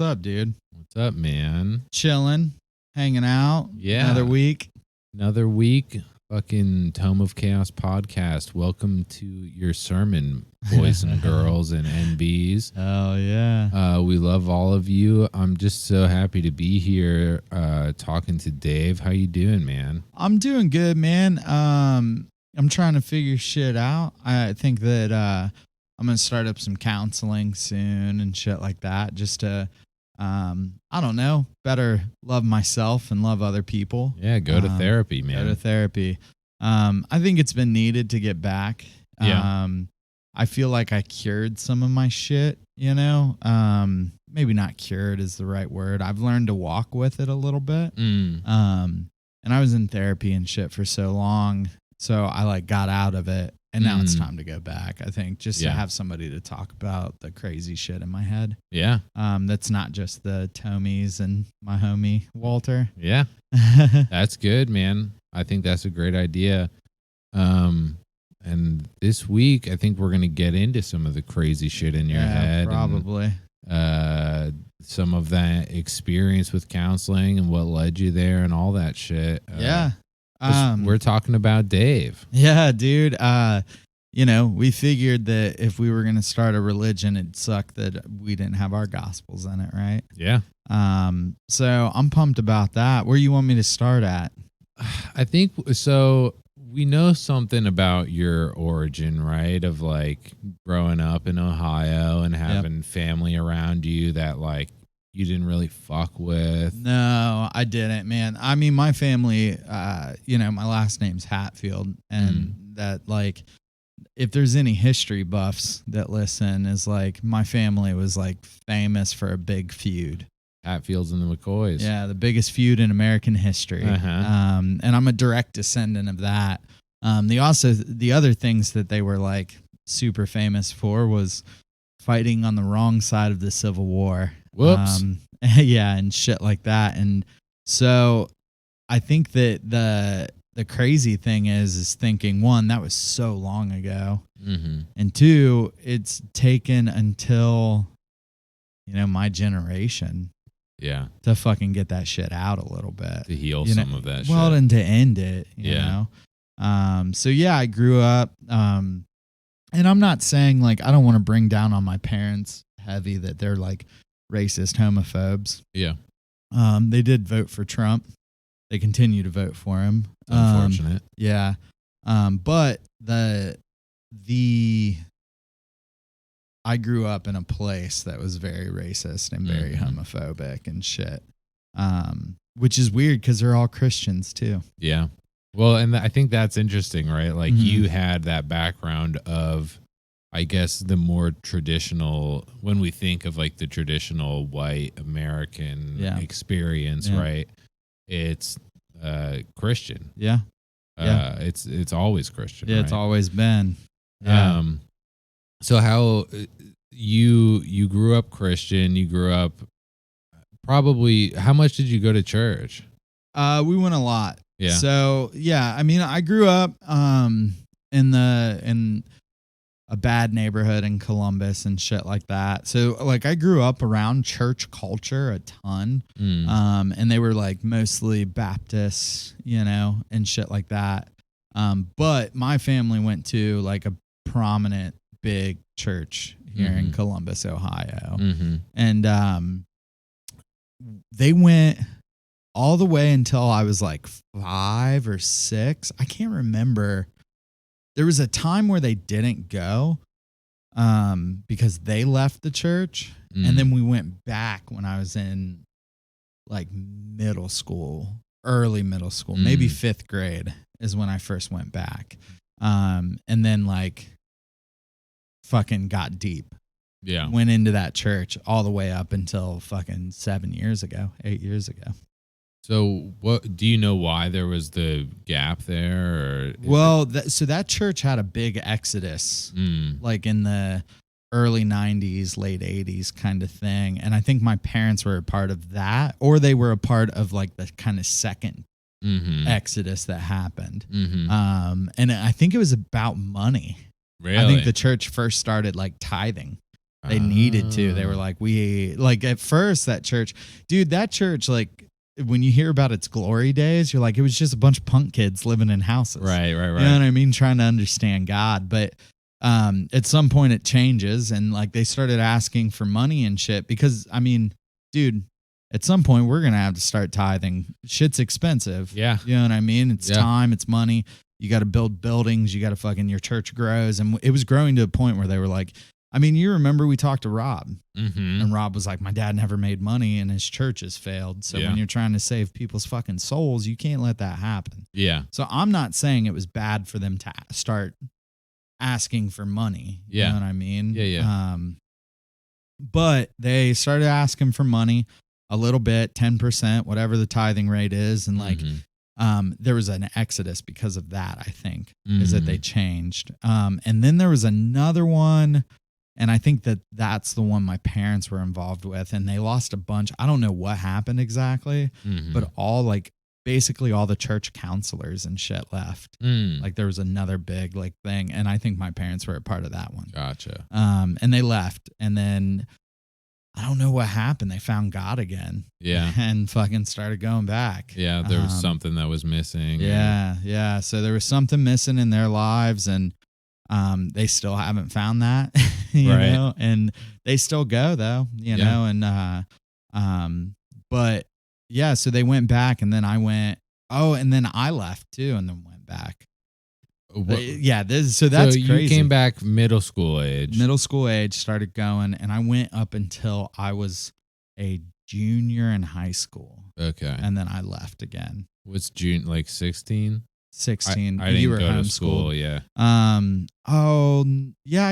What's up, dude? What's up, man? Chilling, hanging out. Yeah. Another week. Another week. Fucking Tome of Chaos podcast. Welcome to your sermon, boys and girls and NBs. Oh, yeah. We love all of you. I'm just so happy to be here talking to Dave. How you doing, man? I'm doing good, man. I'm trying to figure shit out. I think that I'm going to start up some counseling soon and shit like that just to, I don't know, better love myself and love other people. Yeah, go to therapy, man. Go to therapy. I think it's been needed to get back. Yeah. I feel like I cured some of my shit, you know? Maybe not cured is the right word. I've learned to walk with it a little bit. And I was in therapy and shit for so long, so I like got out of it. And now it's time to go back, I think, just to have somebody to talk about the crazy shit in my head. Yeah. That's not just the Tomies and my homie, Walter. Yeah. That's good, man. I think that's a great idea. And this week, I think we're going to get into some of the crazy shit in your head. Probably. And, some of that experience with counseling and what led you there and all that shit. Yeah. We're talking about Dave. Yeah, dude. You know, we figured that if we were going to start a religion, it'd suck that we didn't have our gospels in it, right? Yeah. So I'm pumped about that. Where you want me to start at? I think so. We know something about your origin, right? Of like growing up in Ohio and having family around you that like you didn't really fuck with. No, I didn't, man. I mean, my family, you know, my last name's Hatfield, and that like, if there's any history buffs that listen, is like my family was like famous for a big feud. Hatfields and the McCoys. Yeah, the biggest feud in American history. And I'm a direct descendant of that. The other things that they were like super famous for was fighting on the wrong side of the Civil War. Whoops. Yeah, and shit like that. And so I think that the crazy thing is thinking, one, that was so long ago. And two, it's taken until, you know, my generation to fucking get that shit out a little bit. To heal you some know? of that well, shit. and to end it, you know? So yeah, I grew up, and I'm not saying like, I don't want to bring down on my parents heavy that they're like racist homophobes. Yeah. They did vote for Trump. They continue to vote for him. Unfortunate. Yeah. But I grew up in a place that was very racist and very homophobic and shit. Which is weird because they're all Christians too. Yeah. Well, and I think that's interesting, right? Like you had that background of, I guess, the more traditional, when we think of like the traditional white American experience, right? It's Christian. Yeah. It's always Christian. Yeah, right? it's always been. Yeah. So how you grew up Christian, you grew up probably, how much did you go to church? We went a lot. Yeah. So yeah, I mean, I grew up in a bad neighborhood in Columbus and shit like that. So like I grew up around church culture a ton. And they were like mostly Baptists, you know, and shit like that. But my family went to like a prominent big church here in Columbus, Ohio. And they went all the way until I was like 5 or 6. I can't remember. There was a time where they didn't go because they left the church. And then we went back when I was in like middle school, early middle school, maybe 5th grade is when I first went back. And then like fucking got deep. Yeah. Went into that church all the way up until fucking 8 years ago. So what do you know why there was the gap there? Or well, so that church had a big exodus like in the early 90s, late 80s kind of thing. And I think my parents were a part of that, or they were a part of like the kind of second exodus that happened. And I think it was about money. Really? I think the church first started like tithing. They needed to. They were like, at first that church, dude, like when you hear about its glory days, you're like, it was just a bunch of punk kids living in houses. Right. You know what I mean? Trying to understand God. But at some point it changes, and like they started asking for money and shit because, I mean, dude, at some point we're going to have to start tithing. Shit's expensive. Yeah. You know what I mean? It's time, it's money. You got to build buildings. You got to your church grows. And it was growing to a point where they were like, I mean, you remember we talked to Rob, and Rob was like, my dad never made money and his church has failed. So when you're trying to save people's fucking souls, you can't let that happen. Yeah. So I'm not saying it was bad for them to start asking for money. You know what I mean? Yeah. But they started asking for money a little bit, 10%, whatever the tithing rate is. And like, there was an exodus because of that, I think, is that they changed. And then there was another one, and I think that's the one my parents were involved with, and they lost a bunch. I don't know what happened exactly, but basically all the church counselors and shit left. Like there was another big like thing, and I think my parents were a part of that one. Gotcha. And they left, and then I don't know what happened. They found God again. Yeah. And fucking started going back. Yeah, there was something that was missing. Yeah. So there was something missing in their lives, and they still haven't found that, you know, and they still go though, you know, and but yeah, so they went back, and then I went, and then I left too, and then went back. That's so crazy. You came back middle school age, started going, and I went up until I was a junior in high school. Okay. And then I left again. What's June, like 16? 16. I didn't go to school, yeah. I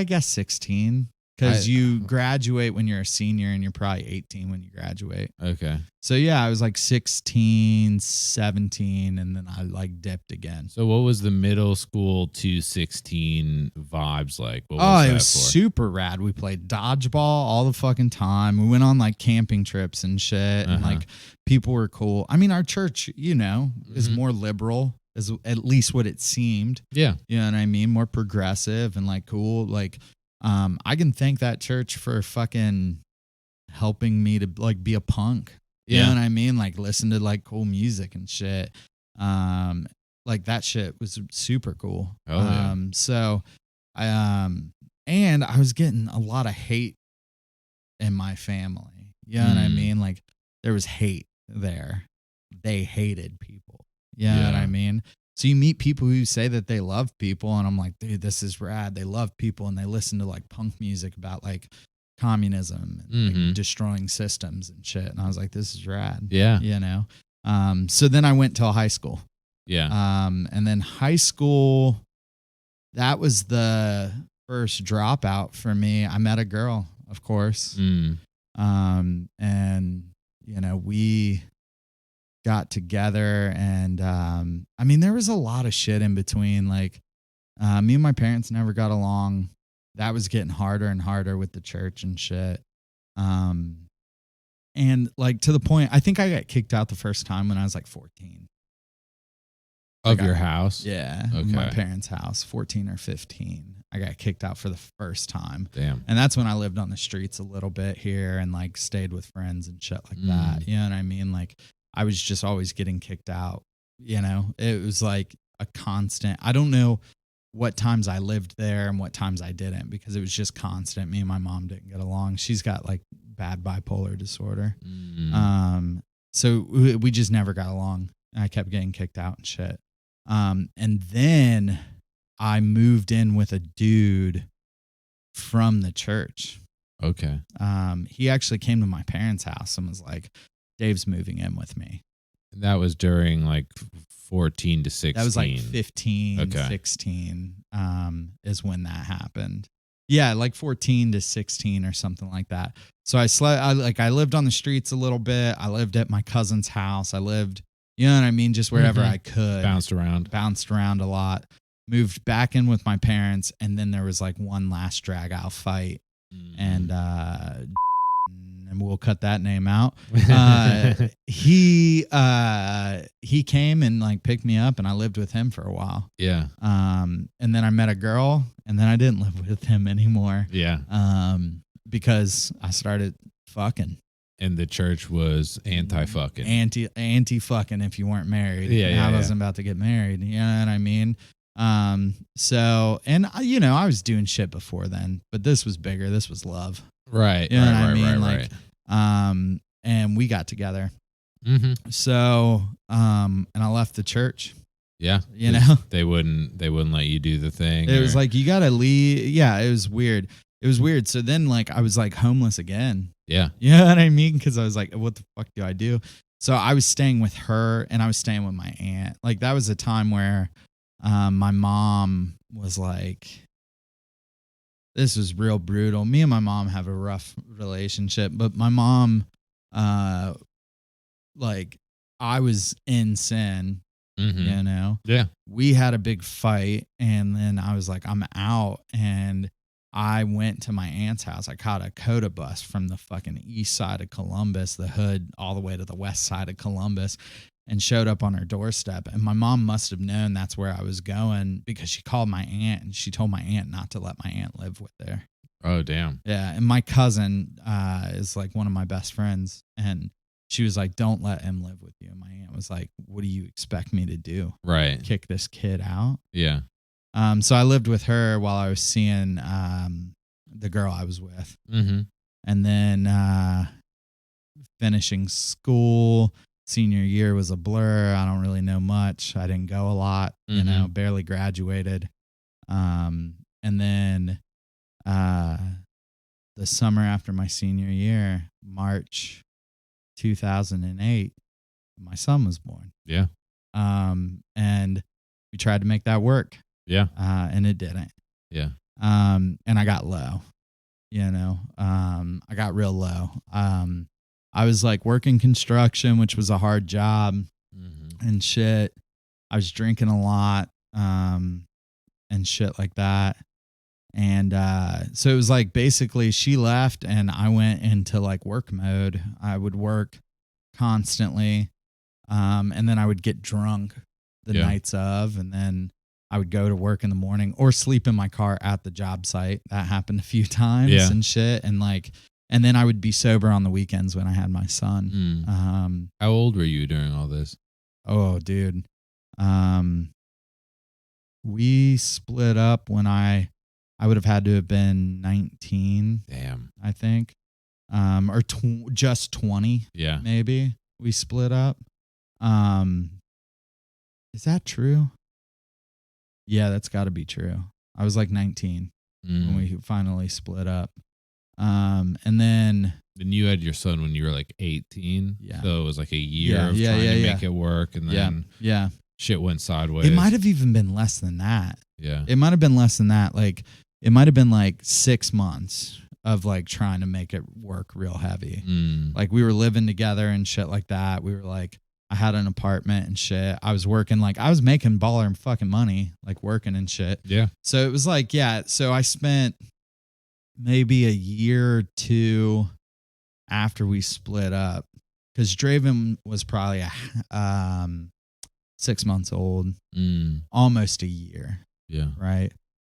guess 16. Because you graduate when you're a senior, and you're probably 18 when you graduate. Okay. So yeah, I was like 16, 17, and then I like dipped again. So what was the middle school to 16 vibes like? What was it was super rad. We played dodgeball all the fucking time. We went on like camping trips and shit, and like people were cool. I mean, our church, you know, is more liberal, is at least what it seemed. Yeah. You know what I mean? More progressive and like cool. Like, I can thank that church for fucking helping me to like be a punk. You know what I mean? Like listen to like cool music and shit. Like that shit was super cool. So and I was getting a lot of hate in my family. You know what I mean? Like there was hate there. They hated people. You know what I mean? So you meet people who say that they love people, and I'm like, dude, this is rad. They love people, and they listen to like punk music about like communism and like, destroying systems and shit. And I was like, this is rad. Yeah. You know? So then I went till high school. Yeah. And then high school, that was the first dropout for me. I met a girl, of course. And, you know, we got together, and I mean, there was a lot of shit in between. Like me and my parents never got along. That was getting harder and harder with the church and shit. And like to the point, I think I got kicked out the first time when I was like 14. Of your house? Yeah. Okay. My parents' house, 14 or 15. I got kicked out for the first time. Damn. And that's when I lived on the streets a little bit here and like stayed with friends and shit like that. You know what I mean? Like I was just always getting kicked out. You know, it was like a constant. I don't know what times I lived there and what times I didn't, because it was just constant. Me and my mom didn't get along. She's got like bad bipolar disorder. So we just never got along. I kept getting kicked out and shit. And then I moved in with a dude from the church. Okay. He actually came to my parents' house and was like, Dave's moving in with me. That was during like 14 to 16. That was like 15, 16 is when that happened. Yeah, like 14 to 16 or something like that. So I lived on the streets a little bit. I lived at my cousin's house. I lived, you know what I mean, just wherever I could. Bounced around a lot. Moved back in with my parents, and then there was like one last drag out fight. And we'll cut that name out. He came and like picked me up, and I lived with him for a while. Yeah. And then I met a girl, and then I didn't live with him anymore. Yeah. because I started fucking. And the church was anti-fucking. Anti fucking if you weren't married. Yeah, I wasn't about to get married. You know what I mean? So, and you know, I was doing shit before then, but this was bigger. This was love. Right. You know what I right, mean? right. And we got together. Mm-hmm. So, and I left the church. Yeah. You know, they wouldn't let you do the thing. it was like, you got to leave. Yeah. It was weird. So then like, I was like homeless again. yeah. You know what I mean? Cause I was like, what the fuck do I do? So I was staying with her and I was staying with my aunt. Like that was a time where, my mom was like, this was real brutal. Me and my mom have a rough relationship, but my mom, like I was in sin, Mm-hmm. you know? Yeah. We had a big fight and then I was like, I'm out. And I went to my aunt's house. I caught a COTA bus from the fucking east side of Columbus, the hood, all the way to the west side of Columbus, and showed up on her doorstep. And my mom must have known that's where I was going because she called my aunt and she told my aunt not to let my aunt live with there. Oh, damn. Yeah. And my cousin is like one of my best friends. And she was like, don't let him live with you. And my aunt was like, what do you expect me to do? Right. Kick this kid out? Yeah. So I lived with her while I was seeing the girl I was with. Mm-hmm. And then finishing school, senior year was a blur. I don't really know much. I didn't go a lot, you know, barely graduated. And then the summer after my senior year, March 2008, my son was born. Yeah. And we tried to make that work. Yeah. And it didn't. Yeah. And I got low, you know, I got real low. I was like working construction, which was a hard job and shit. I was drinking a lot, and shit like that. And, so it was like basically she left and I went into like work mode. I would work constantly. And then I would get drunk the nights of, and then I would go to work in the morning or sleep in my car at the job site. That happened a few times and shit. And like, and then I would be sober on the weekends when I had my son. How old were you during all this? Oh, dude. We split up when I would have had to have been 19. Damn. I think. Or just 20. Yeah. Maybe we split up. Is that true? Yeah, that's got to be true. I was like 19 when we finally split up. And then you had your son when you were like 18. Yeah. So it was like a year of trying to make it work. And then shit went sideways. It might have even been less than that. Yeah. It might have been less than that. Like it might have been like 6 months of like trying to make it work real heavy. Like we were living together and shit like that. We were like, I had an apartment and shit. I was working, like I was making baller fucking money, like working and shit. Yeah. So it was like, so I spent maybe a year or two after we split up, because Draven was probably 6 months old, almost a year. Yeah. Right.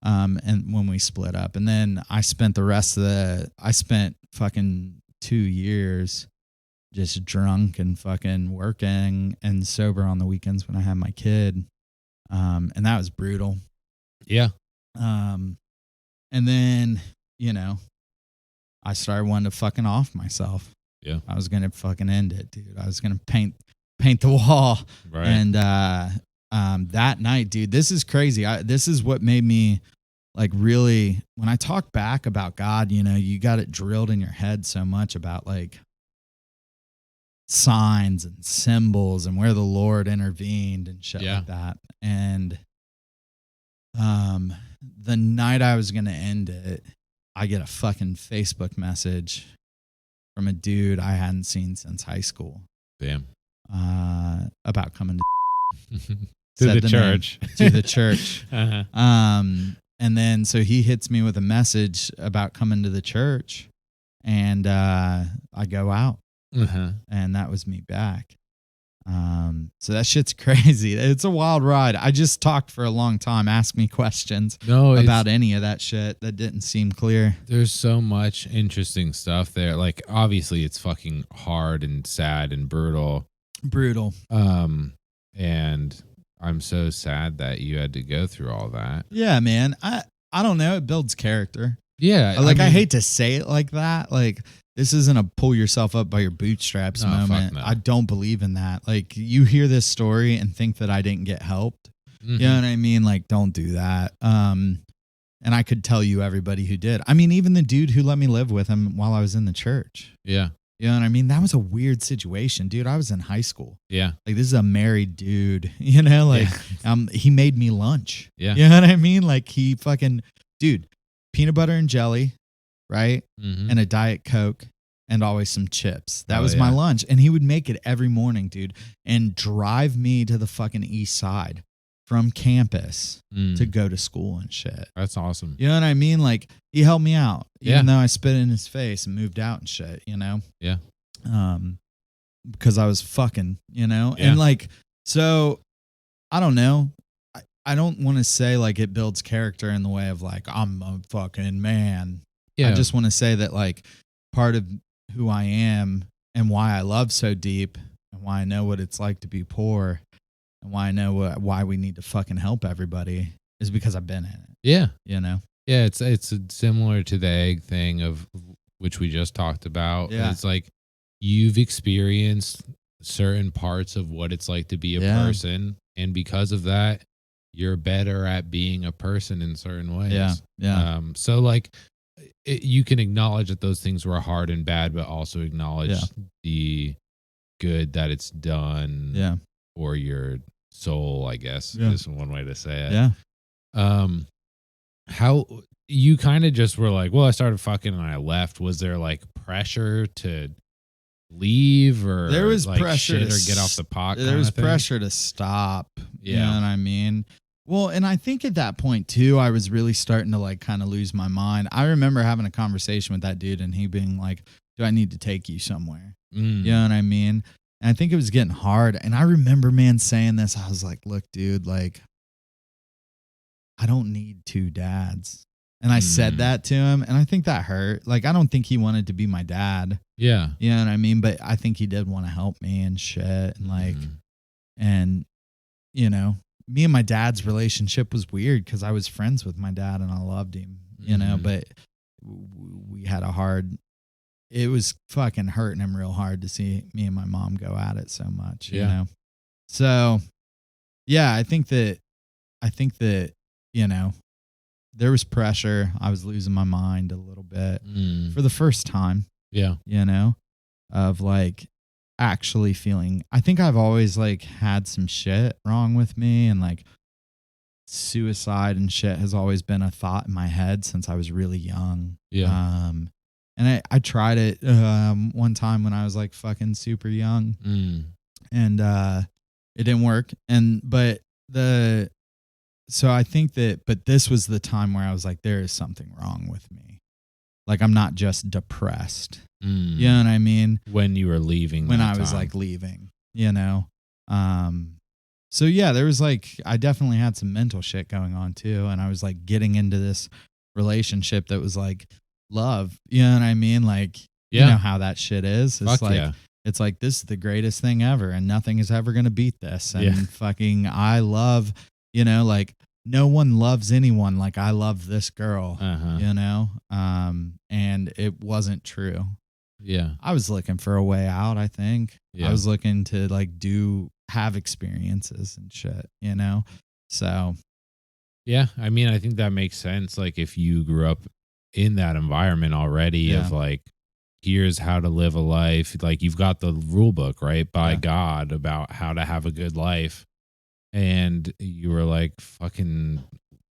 And when we split up, and then I spent I spent fucking 2 years just drunk and fucking working and sober on the weekends when I had my kid. And that was brutal. Yeah. And then, you know, I started wanting to fucking off myself. Yeah. I was going to fucking end it, dude. I was going to paint the wall. Right. And, that night, dude, this is crazy. This is what made me like really, when I talk back about God, you know, you got it drilled in your head so much about like signs and symbols and where the Lord intervened and shit like that. And the night I was going to end it, I get a fucking Facebook message from a dude I hadn't seen since high school. Damn. About coming to the church. To the church. And then so he hits me with a message about coming to the church, and I go out. And that was me back. So that shit's crazy. It's a wild ride. I just talked for a long time. Ask me questions No, about any of that shit that didn't seem clear. there's so much interesting stuff there. Like obviously it's fucking hard and sad and brutal. Brutal. And I'm so sad that you had to go through all that. Yeah, man. I don't know. It builds character. Yeah. I mean, hate to say it like that. Like, this isn't a pull yourself up by your bootstraps No, fuck moment. no. I don't believe in that. Like, you hear this story and think that I didn't get helped. mhm. You know what I mean? Like, don't do that. And I could tell you everybody who did. I mean, even the dude who let me live with him while I was in the church. Yeah. You know what I mean? That was a weird situation, dude. I was in high school. Yeah. Like, this is a married dude, you know, like, he made me lunch. Yeah. You know what I mean? Like, he fucking, dude, peanut butter and jelly, right? Mhm. And a Diet Coke and always some chips. That Oh, was my yeah. lunch. And he would make it every morning, dude, and drive me to the fucking east side from campus Mm. to go to school and shit. That's awesome. You know what I mean? Like, he helped me out, Yeah. even though I spit in his face and moved out and shit, you know? Yeah. Because I was fucking, you know? Yeah. And like, so I don't know. I don't want to say like it builds character in the way of like, I'm a fucking man. Yeah. I just want to say that like part of who I am and why I love so deep and why I know what it's like to be poor and why I know why we need to fucking help everybody is because I've been in it, yeah. you know? Yeah. It's similar to the egg thing of which we just talked about. Yeah. It's like you've experienced certain parts of what it's like to be a Yeah. person. And because of that, you're better at being a person in certain ways. Yeah. Yeah. So like you can acknowledge that those things were hard and bad, but also acknowledge Yeah. the good that it's done Yeah. for your soul, I guess Yeah. is one way to say it. Yeah. How you kind of just were like, well, I started fucking and I left. Was there like pressure to leave or There was like pressure shit to or get off the pot? There kinda was thing? pressure to stop. You Yeah. know what I mean? Well, and I think at that point too, I was really starting to like kind of lose my mind. I remember having a conversation with that dude and he being like, do I need to take you somewhere? Mm. You know what I mean? And I think it was getting hard. And I remember, man, saying this. I was like, look, dude, like, I don't need two dads. And I said Mm. that to him. And I think that hurt. Like, I don't think he wanted to be my dad. Yeah. You know what I mean? But I think he did want to help me and shit. And like, Mm. and, you know, me and my dad's relationship was weird because I was friends with my dad and I loved him, you know, Mhm. but we had a hard, it was fucking hurting him real hard to see me and my mom go at it so much, you Yeah. know? So, yeah, I think that, you know, there was pressure. I was losing my mind a little bit Mm. for the first time, Yeah. you know, of like actually feeling, I think I've always like had some shit wrong with me and like suicide and shit has always been a thought in my head since I was really young. Yeah. And I tried it one time when I was like fucking super young Mm. and it didn't work. So I think that, but this was the time where I was like, there is something wrong with me. Like, I'm not just depressed. Mm. You know what I mean? When you were leaving, When that I was time. like leaving, you know? So yeah, there was like, I definitely had some mental shit going on too. And I was like getting into this relationship that was like love. You know what I mean? Like, Yeah. you know how that shit is. It's Fuck like, yeah. it's like, this is the greatest thing ever and nothing is ever going to beat this. And Yeah. fucking, I love, you know, like no one loves anyone like I love this girl, Uh-huh. you know? And it wasn't true. Yeah. I was looking for a way out, I think. Yeah. I was looking to like have experiences and shit, you know? So, Yeah. I mean, I think that makes sense. Like if you grew up in that environment already Yeah. of like, here's how to live a life. Like you've got the rule book, right? By Yeah. God about how to have a good life. And you were like, fucking,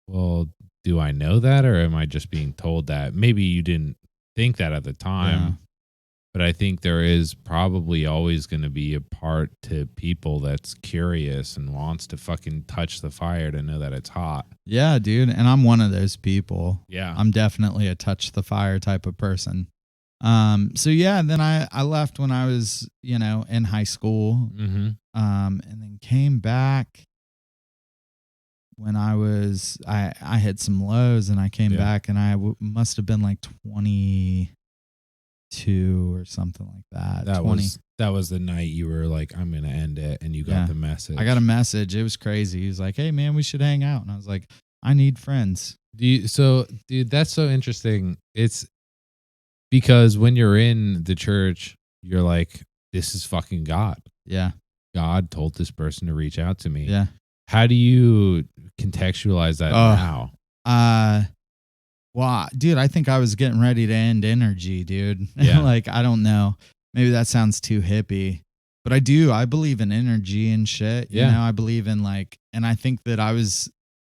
well, do I know that? Or am I just being told that? Maybe you didn't think that at the time. Yeah. But I think there is probably always going to be a part to people that's curious and wants to fucking touch the fire to know that it's hot. yeah, dude. And I'm one of those people. Yeah. I'm definitely a touch the fire type of person. So yeah, then I left when I was, in high school. Mm-hmm. And then came back when I hit some lows, and I came Yeah. back, and I must have been like 22 or something like that. That was the night you were like, I'm gonna end it, and you got Yeah. the message. I got a message. It was crazy. He was like, "Hey man, we should hang out." And I was like, "I need friends." Dude, that's so interesting. It's because when you're in the church, you're like, this is fucking God. Yeah. God told this person to reach out to me. Yeah. How do you contextualize that now? Well, dude, I think I was getting ready to end energy, dude. Yeah. Like, I don't know. Maybe that sounds too hippie, but I do. I believe in energy and shit. Yeah. You know, I believe in and I think that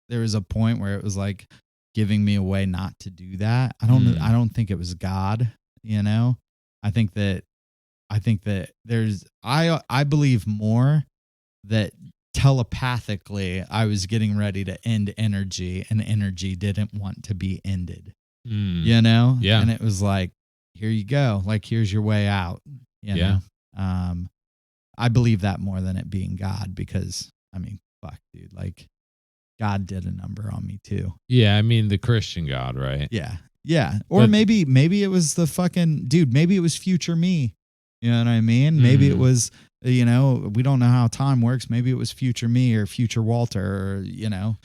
there was a point where it was like giving me a way not to do that. I don't think it was God, you know? I think that I believe more that telepathically I was getting ready to end energy, and energy didn't want to be ended. You know? Yeah. And it was like, here you go. Like, here's your way out. You know? I believe that more than it being God, because I mean, fuck, dude. Like, God did a number on me too. Yeah, I mean the Christian God, right? Yeah. Yeah. Or maybe it was the fucking dude, maybe it was future me. You know what I mean? Maybe it was, we don't know how time works. Maybe it was future me or future Walter, or, Dude,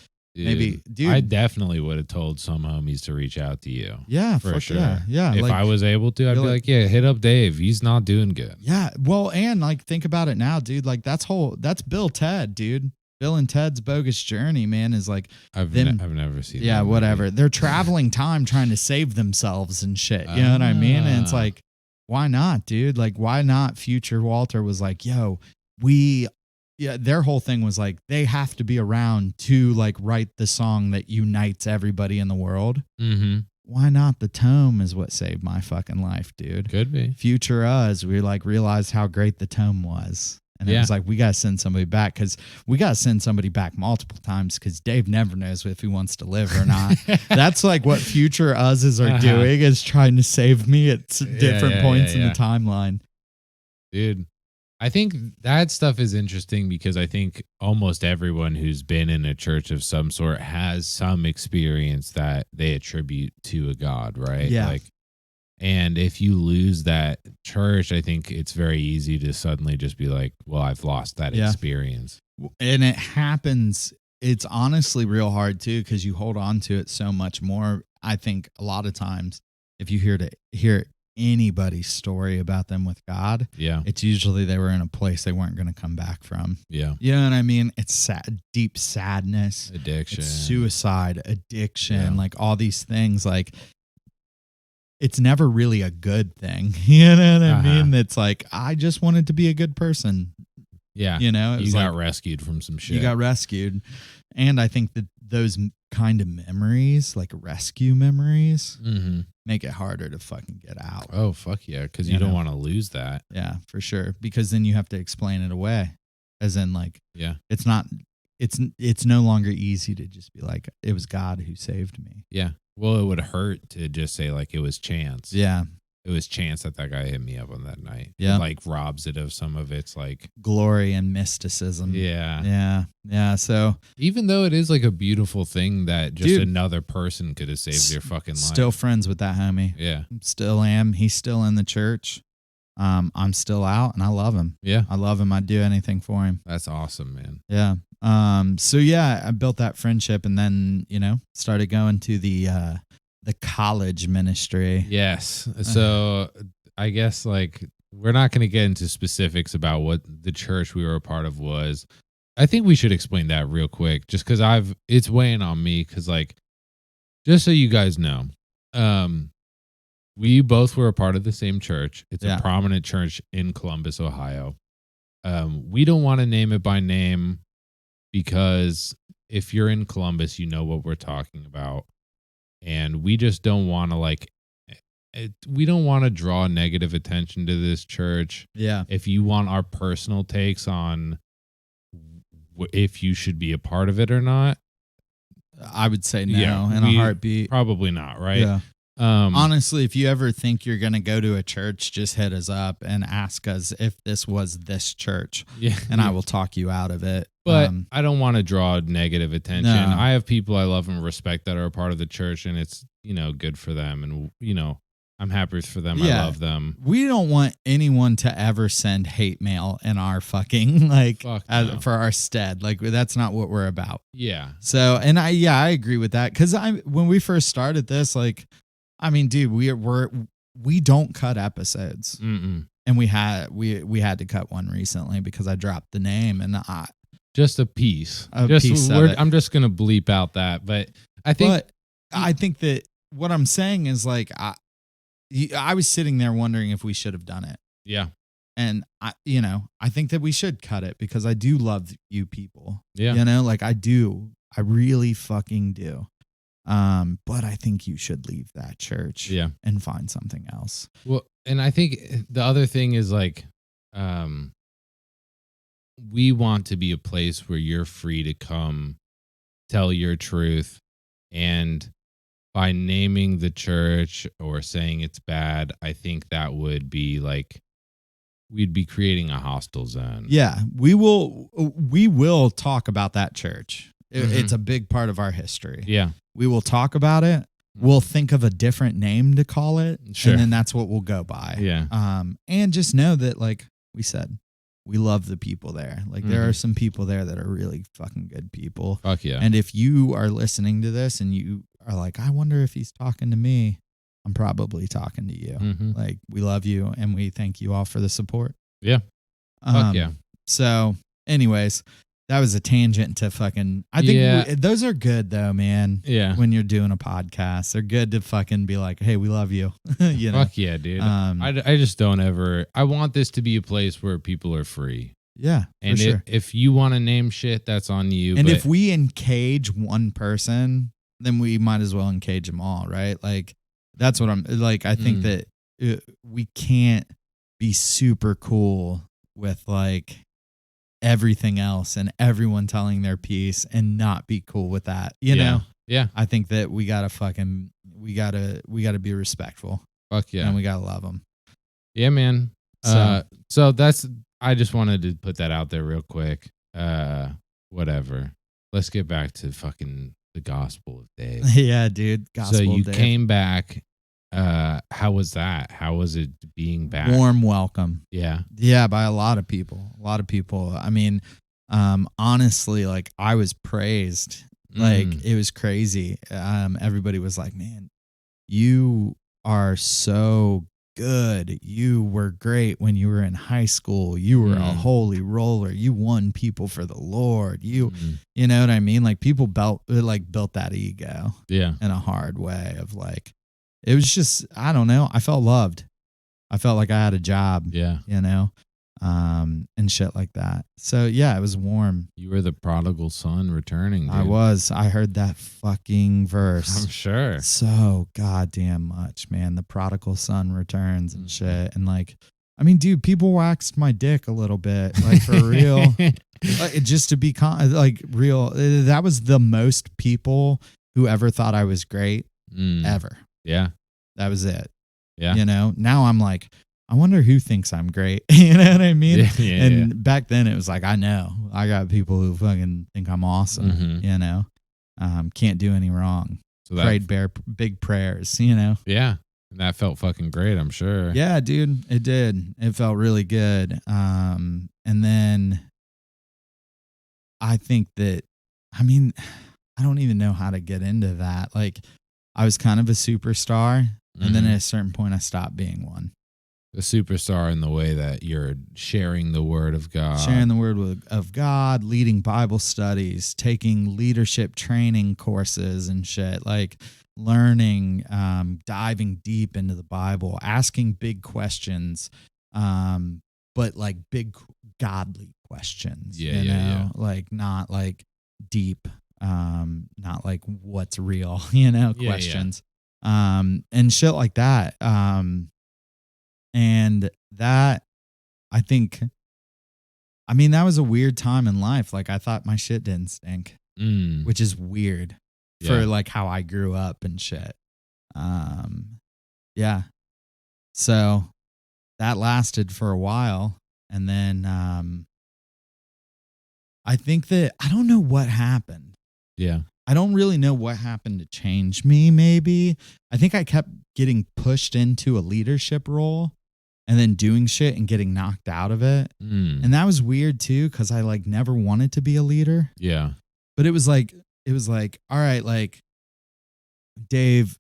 maybe, dude. I definitely would have told some homies to reach out to you. Yeah, for sure. Yeah. If I was able to, I'd be like, yeah, hit up Dave. He's not doing good. Yeah. Well, and like, think about it now, dude. Like, that's Bill Ted, dude. Bill and Ted's Bogus Journey, man, is like I've never seen. Yeah, that whatever. movie. They're traveling time trying to save themselves and shit. You know what I mean? And it's like, why not, dude? Like, why not? Future Walter was like, yo, their whole thing was like, they have to be around to like write the song that unites everybody in the world. Mm-hmm. Why not? The Tome is what saved my fucking life, dude. Could be. Future us, we like realized how great the Tome was. And it was like, we got to send somebody back, because we got to send somebody back multiple times, because Dave never knows if he wants to live or not. That's like what future uses are doing, is trying to save me at different points in the timeline. Dude, I think that stuff is interesting, because I think almost everyone who's been in a church of some sort has some experience that they attribute to a God, right? Yeah. And if you lose that church, I think it's very easy to suddenly just be like, well, I've lost that experience. And it happens. It's honestly real hard too, because you hold on to it so much more. I think a lot of times, if you hear anybody's story about them with God, it's usually they were in a place they weren't going to come back from. Yeah. You know what I mean? It's sad, deep sadness, addiction, it's suicide, addiction, like all these things. Like, it's never really a good thing. You know what I mean? It's like, I just wanted to be a good person. Yeah. You know, you got rescued from some shit. You got rescued. And I think that those kind of memories, like rescue memories, make it harder to fucking get out. Oh, fuck yeah. Because you don't want to lose that. Yeah, for sure. Because then you have to explain it away. As in, like, it's no longer easy to just be like, it was God who saved me. Yeah. Well, it would hurt to just say like it was chance. Yeah. It was chance that guy hit me up on that night. Yeah. It like robs it of some of its like glory and mysticism. Yeah. Yeah. Yeah. So even though it is like a beautiful thing that just another person could have saved your fucking life. Still friends with that homie. Yeah. Still am. He's still in the church. I'm still out, and I love him. Yeah. I love him. I'd do anything for him. That's awesome, man. Yeah. So yeah, I built that friendship, and then, started going to the college ministry. Yes. So I guess like we're not going to get into specifics about what the church we were a part of was. I think we should explain that real quick, just because it's weighing on me. Because like, just so you guys know, we both were a part of the same church. It's a prominent church in Columbus, Ohio. We don't want to name it by name, because if you're in Columbus, you know what we're talking about. And we just don't want to we don't want to draw negative attention to this church. Yeah. If you want our personal takes on if you should be a part of it or not, I would say no in a heartbeat. Probably not, right? Yeah. Honestly, if you ever think you're going to go to a church, just hit us up and ask us if this was this church, yeah, and I will talk you out of it. But I don't want to draw negative attention. No. I have people I love and respect that are a part of the church, and it's, good for them. And, I'm happy for them. Yeah. I love them. We don't want anyone to ever send hate mail in our fucking Fuck no. for our stead. Like, that's not what we're about. Yeah. So, and I agree with that, because when we first started this, like, I mean, dude, we don't cut episodes. Mm-mm. And we had to cut one recently because I dropped the name, and just a piece. Of it. I'm just gonna bleep out that, but I think that what I'm saying is, like, I was sitting there wondering if we should have done it. Yeah. And I think that we should cut it, because I do love you people. Yeah. Like, I do. I really fucking do. But I think you should leave that church. Yeah. And find something else. Well, and I think the other thing is, like, we want to be a place where you're free to come tell your truth. And by naming the church or saying it's bad, I think that would be like, we'd be creating a hostile zone. Yeah, we will talk about that church. It's a big part of our history. Yeah. We will talk about it. We'll think of a different name to call it. Sure. And then that's what we'll go by. Yeah. And just know that, like we said, we love the people there. Like, there are some people there that are really fucking good people. Fuck yeah. And if you are listening to this and you are like, I wonder if he's talking to me, I'm probably talking to you. Like, we love you, and we thank you all for the support. Yeah. Fuck yeah. So, anyways, that was a tangent to fucking. I think those are good though, man. Yeah. When you're doing a podcast, they're good to fucking be like, hey, we love you. Fuck yeah, dude. I just don't ever. I want this to be a place where people are free. Yeah. And sure. if you want to name shit, that's on you. And if we encage one person, then we might as well encage them all, right? Like, that's what I'm like. I think that we can't be super cool with, like, everything else and everyone telling their piece and not be cool with that. You know? Yeah. I think that we gotta be respectful. Fuck yeah. And we gotta love them. Yeah, man. So I just wanted to put that out there real quick. Whatever. Let's get back to fucking the Gospel of Dave. Yeah, dude. So you came back. How was that? How was it being back? Warm welcome. Yeah. Yeah, by a lot of people. I mean, honestly, like, I was praised. Like, it was crazy. Everybody was like, man, you are so good. You were great when you were in high school. You were a holy roller. You won people for the Lord. You know what I mean? Like, people built that ego. Yeah. In a hard way of, like, it was just, I don't know. I felt loved. I felt like I had a job. Yeah. And shit like that. So yeah, it was warm. You were the prodigal son returning, dude. I was. I heard that fucking verse. I'm sure. So goddamn much, man. The prodigal son returns and shit. And, like, I mean, dude, people waxed my dick a little bit, like, for real. Like, just to be real. That was the most people who ever thought I was great ever. Yeah. That was it. Yeah. Now I'm like, I wonder who thinks I'm great. You know what I mean? Yeah, back then it was like, I know I got people who fucking think I'm awesome, can't do any wrong. So prayed big prayers, Yeah. And that felt fucking great, I'm sure. Yeah, dude, it did. It felt really good. And then I think that, I mean, I don't even know how to get into that. Like, I was kind of a superstar, and then at a certain point I stopped being one. A superstar in the way that you're sharing the word of God. Sharing the word of God, leading Bible studies, taking leadership training courses and shit, like learning, diving deep into the Bible, asking big questions, but like big godly questions. Yeah. Like, not like deep, not like what's real, questions. And shit like that. And that, I think, I mean, that was a weird time in life. Like, I thought my shit didn't stink, which is weird for, like, how I grew up and shit. Yeah. So that lasted for a while. And then I think that I don't know what happened. Yeah. I don't really know what happened to change me, maybe. I think I kept getting pushed into a leadership role and then doing shit and getting knocked out of it. And that was weird too, because I like never wanted to be a leader. Yeah. But it was like, all right, like Dave,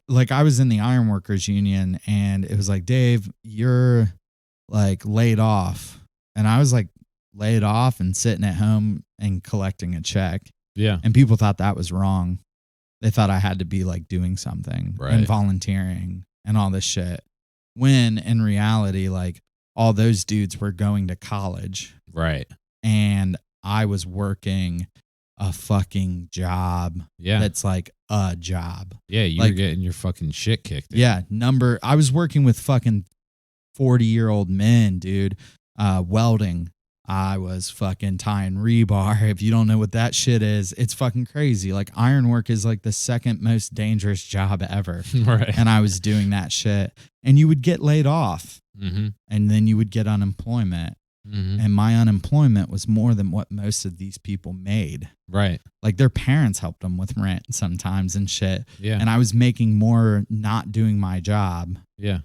like I was in the Ironworkers Union and it was like, Dave, you're like laid off. And I was like laid off and sitting at home and collecting a check. Yeah. And people thought that was wrong. They thought I had to be like doing something and volunteering and all this shit. When in reality, like all those dudes were going to college. Right. And I was working a fucking job. Yeah. That's like a job. Yeah. You were getting your fucking shit kicked in. Yeah. I was working with fucking 40-year-old men, dude, welding. I was fucking tying rebar. If you don't know what that shit is, it's fucking crazy. Like ironwork is like the second most dangerous job ever. Right. And I was doing that shit. And you would get laid off. Mm-hmm. And then you would get unemployment. Mm-hmm. And my unemployment was more than what most of these people made. Right. Like their parents helped them with rent sometimes and shit. Yeah. And I was making more not doing my job Yeah.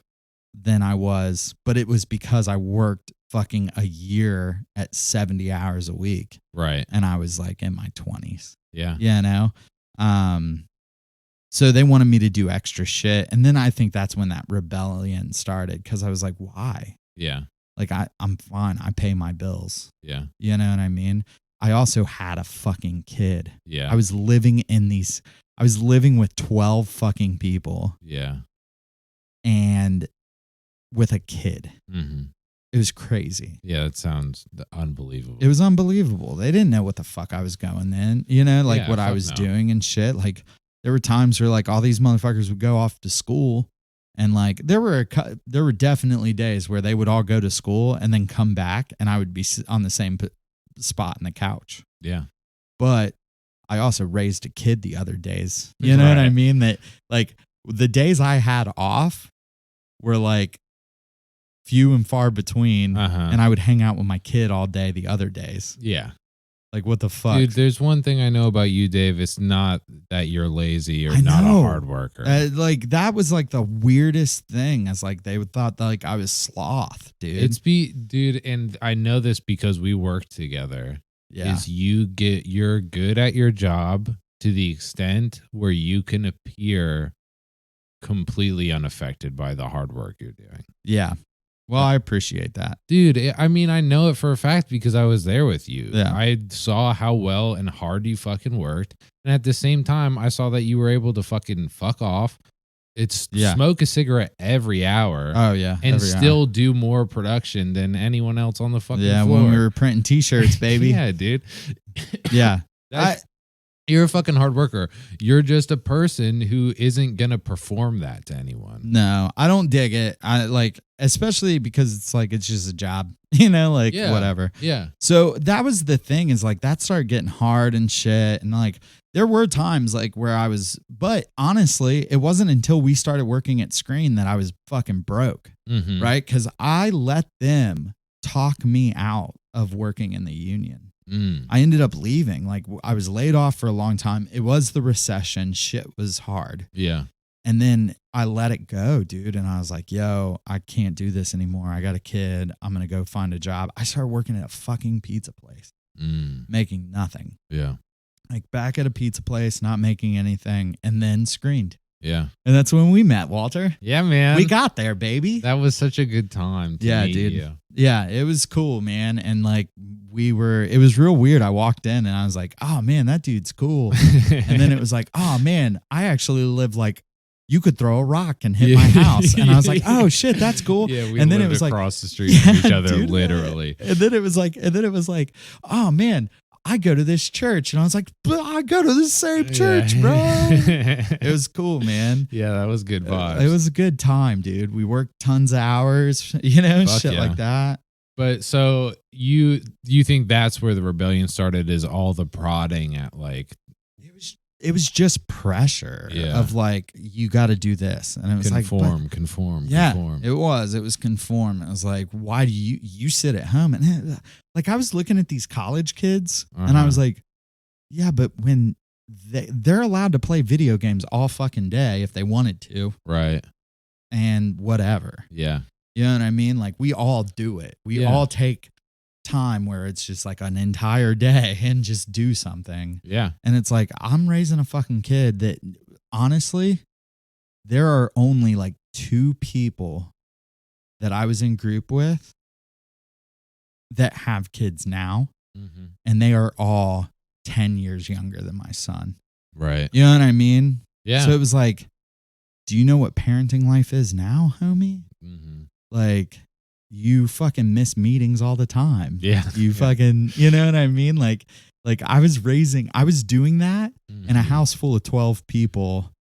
than I was. But it was because I worked fucking a year at 70 hours a week. Right. And I was like in my 20s. Yeah. You know? So they wanted me to do extra shit. And then I think that's when that rebellion started because I was like, why? Yeah. Like I'm fine. I pay my bills. Yeah. You know what I mean? I also had a fucking kid. Yeah. I was living with 12 fucking people Yeah. and with a kid. Mm-hmm. It was crazy. Yeah, that sounds unbelievable. It was unbelievable. They didn't know what the fuck I was going then, you know, like Yeah, what I was doing and shit. Like there were times where like all these motherfuckers would go off to school and like there were definitely days where they would all go to school and then come back and I would be on the same spot in the couch. Yeah. But I also raised a kid the other days. You know what I mean? That like the days I had off were like few and far between, and I would hang out with my kid all day the other days. Yeah. Like, what the fuck? Dude, there's one thing I know about you, Dave. It's not that you're lazy or not a hard worker. Like, that was like the weirdest thing. As like, they would thought that like I was sloth, dude. Dude, and I know this because we worked together. Yeah. Is you're good at your job to the extent where you can appear completely unaffected by the hard work you're doing. Yeah. Well, I appreciate that. Dude, I mean, I know it for a fact because I was there with you. Yeah. I saw how well and hard you fucking worked. And at the same time, I saw that you were able to fucking fuck off. Smoke a cigarette every hour. Oh, yeah. And still do more production than anyone else on the fucking floor. Yeah, when we were printing t-shirts, baby. Yeah, dude. Yeah. You're a fucking hard worker. You're just a person who isn't going to perform that to anyone. No, I don't dig it. I like, especially because it's like, it's just a job, you know, like whatever. Yeah. So that was the thing is like, that started getting hard and shit. And like, there were times like where but honestly, it wasn't until we started working at Screen that I was fucking broke. Mm-hmm. Right. Cause I let them talk me out of working in the union. I ended up leaving. Like I was laid off for a long time. It was the recession. Shit was hard. Yeah. And then I let it go, dude. And I was like, yo, I can't do this anymore. I got a kid. I'm going to go find a job. I started working at a fucking pizza place, making nothing. Yeah. Like back at a pizza place, not making anything, and then Screened. Yeah. And that's when we met, Walter. Yeah, man. We got there, baby. That was such a good time to meet dude. you. Yeah, it was cool, man. And like it was real weird. I walked in and I was like, oh man, that dude's cool. And then it was like, oh man, I actually live like you could throw a rock and hit my house. And I was like, oh shit, that's cool. Yeah, we and then lived it was across the street from each other, dude, literally. And then it was like, oh man, I go to this church. And I was like, I go to the same church, bro. It was cool, man. Yeah, that was good vibes. It was a good time, dude. We worked tons of hours, you know, Fuck shit yeah. like that. But so you think that's where the rebellion started, is all the prodding at like it was just pressure Yeah. of like, you got to do this. And it was conform. it was conform. It was like, why do you sit at home? And like, I was looking at these college kids and I was like, yeah, but when they're allowed to play video games all fucking day if they wanted to. Right. And whatever. Yeah. You know what I mean? Like, we all do it. We all take time where it's just like an entire day and just do something. Yeah. And it's like, I'm raising a fucking kid that, honestly, there are only like 2 people that I was in group with that have kids now, and they are all 10 years younger than my son. Right. You know what I mean? Yeah. So it was like, do you know what parenting life is now, homie? Like, you fucking miss meetings all the time. Yeah. You fucking, you know what I mean? Like I was doing that in a house full of 12 people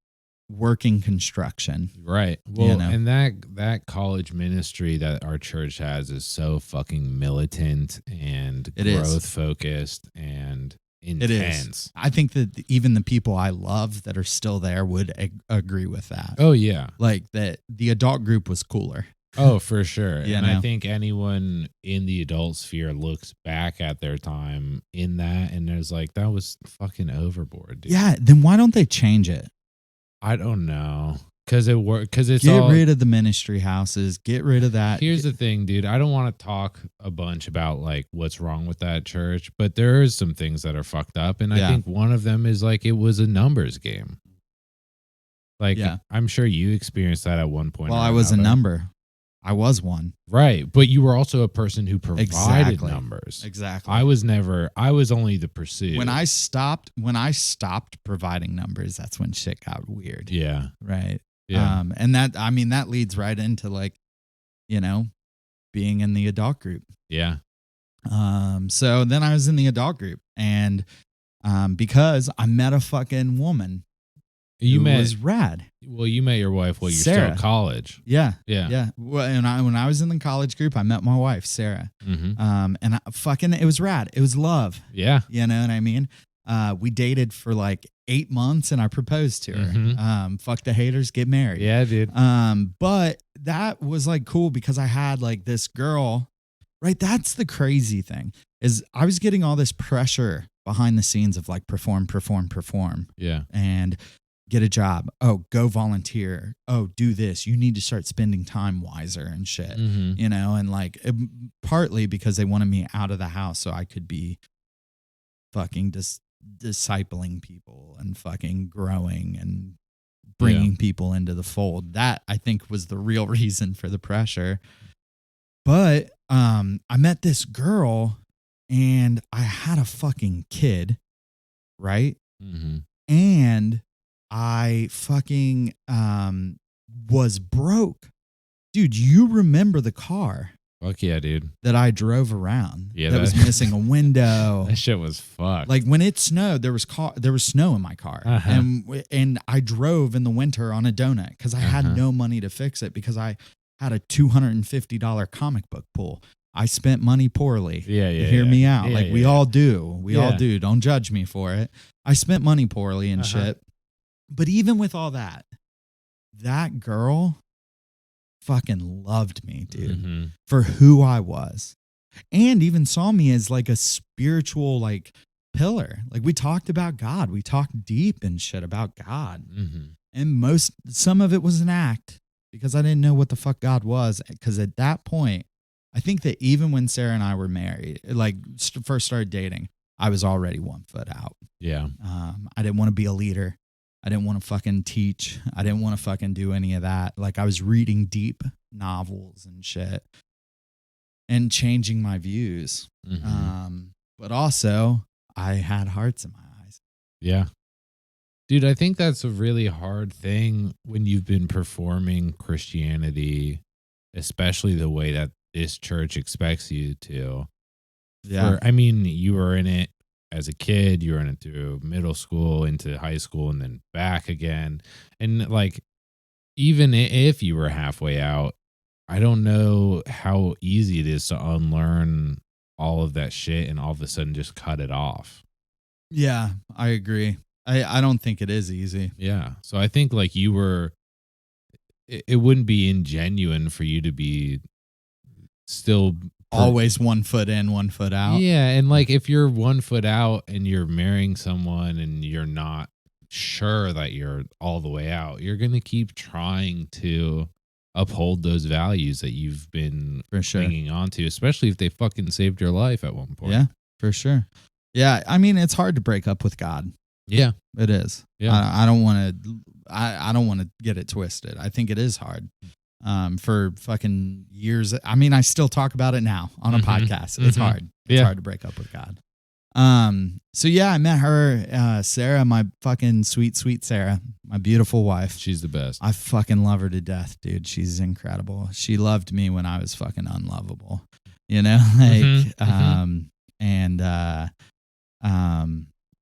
working construction. Right. Well, you know? and that college ministry that our church has is so fucking militant and growth focused and intense. It is. I think that even the people I love that are still there would agree with that. Oh yeah. Like that the adult group was cooler. Oh, for sure. Yeah, and I think anyone in the adult sphere looks back at their time in that and there's like, that was fucking overboard, dude. Yeah. Then why don't they change it? I don't know. Because it worked. Because it's get rid of the ministry houses. Get rid of that. Here's the thing, dude. I don't want to talk a bunch about like what's wrong with that church, but there is some things that are fucked up, and I think one of them is like it was a numbers game. Like I'm sure you experienced that at one point. Well, I was a number. I was one. Right, but you were also a person who provided numbers. Exactly. I was only the pursuit. When I stopped providing numbers, that's when shit got weird. Yeah. Right. Yeah. And that leads right into like, you know, being in the adult group. Yeah. So then I was in the adult group, and because I met a fucking woman. It was rad. Well, you met your wife while you're Sarah. still at college. Yeah. Yeah. Yeah. Well, and when I was in the college group, I met my wife, Sarah. And it was rad. It was love. Yeah. You know what I mean? We dated for like 8 months and I proposed to her. Fuck the haters, get married. Yeah, dude. But that was like cool because I had like this girl, right? That's the crazy thing is I was getting all this pressure behind the scenes of like perform. Yeah. And get a job. Oh, go volunteer. Oh, do this. You need to start spending time wiser and shit, you know? And like partly because they wanted me out of the house so I could be fucking discipling people and fucking growing and bringing people into the fold. That I think was the real reason for the pressure. But I met this girl and I had a fucking kid, right? And I fucking was broke. Dude, you remember the car? Fuck yeah, dude. That I drove around. Yeah, that was missing a window. That shit was fucked. Like when it snowed, there was snow in my car, and I drove in the winter on a donut because I had no money to fix it because I had a $250 comic book pool. I spent money poorly. Hear me out. Like we all do. We all do. Don't judge me for it. I spent money poorly and shit. But even with all that, that girl fucking loved me, dude, for who I was. And even saw me as like a spiritual like pillar. Like we talked about God. We talked deep and shit about God. And some of it was an act because I didn't know what the fuck God was. Because at that point, I think that even when Sarah and I were married, like first started dating, I was already 1 foot out. Yeah. I didn't want to be a leader. I didn't want to fucking teach. I didn't want to fucking do any of that. Like I was reading deep novels and shit and changing my views. But also I had hearts in my eyes. Yeah. Dude, I think that's a really hard thing when you've been performing Christianity, especially the way that this church expects you to. Yeah. I mean, you were in it as a kid, you were in it through middle school, into high school, and then back again. And like, even if you were halfway out, I don't know how easy it is to unlearn all of that shit and all of a sudden just cut it off. Yeah, I agree. I don't think it is easy. Yeah. So I think like it wouldn't be ingenuine for you to be still Always 1 foot in, 1 foot out. Yeah. And like if you're 1 foot out and you're marrying someone and you're not sure that you're all the way out, you're going to keep trying to uphold those values that you've been For sure. clinging on to, especially if they fucking saved your life at one point. Yeah, for sure. Yeah, I mean, it's hard to break up with God. Yeah. It is. Yeah. I don't want to. I don't want to get it twisted. I think it is hard. For fucking years. I mean, I still talk about it now on a podcast. It's hard. It's hard to break up with God. So yeah, I met her, Sarah, my fucking sweet Sarah, my beautiful wife. She's the best. I fucking love her to death, dude. She's incredible. She loved me when I was fucking unlovable, you know,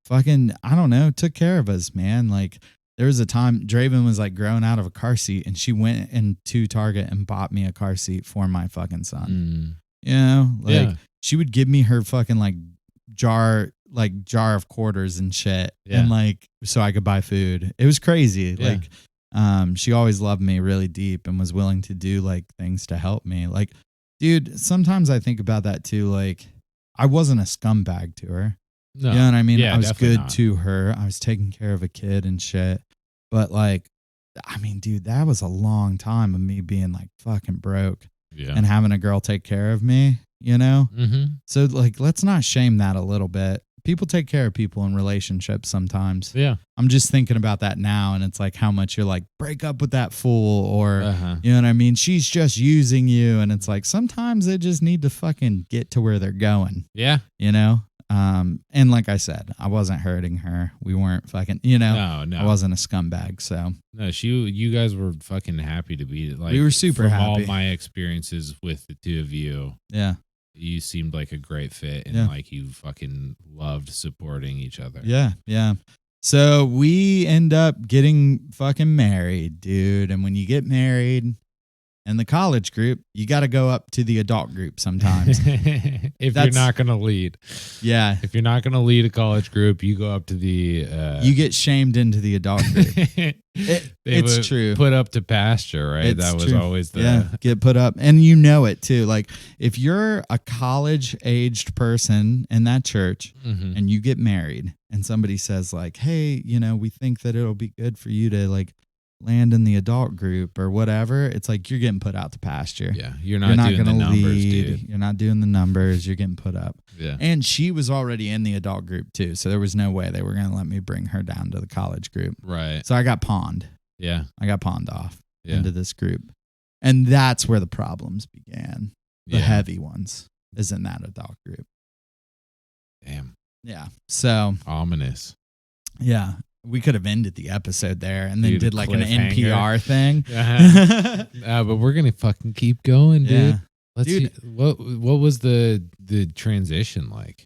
fucking, I don't know, took care of us, man. Like there was a time Draven was like growing out of a car seat and she went into Target and bought me a car seat for my fucking son. You know, like she would give me her fucking like jar of quarters and shit. And like, so I could buy food. It was crazy. Like, she always loved me really deep and was willing to do like things to help me. Like, dude, sometimes I think about that too. Like I wasn't a scumbag to her. No. You know what I mean? I was good to her. I was taking care of a kid and shit. But like, I mean, dude, that was a long time of me being like fucking broke and having a girl take care of me, you know? So like, let's not shame that a little bit. People take care of people in relationships sometimes. Yeah. I'm just thinking about that now. And it's like how much you're like, break up with that fool or, you know what I mean? She's just using you. And it's like, sometimes they just need to fucking get to where they're going. Yeah. You know? And like I said, I wasn't hurting her. We weren't fucking, you know, no. I wasn't a scumbag. So no, you guys were fucking happy to be like, we were super from happy. All my experiences with the two of you. Yeah. You seemed like a great fit and like you fucking loved supporting each other. Yeah. Yeah. So we end up getting fucking married, dude. And when you get married, in the college group, you got to go up to the adult group sometimes. If you're not going to lead. Yeah. If you're not going to lead a college group, you go up to the... you get shamed into the adult group. It's true. Put up to pasture, right? That was always the... Yeah, get put up. And you know it too. Like if you're a college-aged person in that church and you get married and somebody says like, hey, you know, we think that it'll be good for you to like land in the adult group or whatever, it's like you're getting put out to pasture. Yeah, you're not doing the numbers, dude. You're not doing the numbers. You're getting put up. Yeah. And she was already in the adult group too, so there was no way they were going to let me bring her down to the college group. Right. So I got pawned. Yeah. I got pawned off into this group. And that's where the problems began. The heavy ones is in that adult group. Damn. Yeah. So ominous. Yeah. We could have ended the episode there and then did like an NPR thing. But we're gonna fucking keep going, dude. Yeah. Let's see. What was the transition like?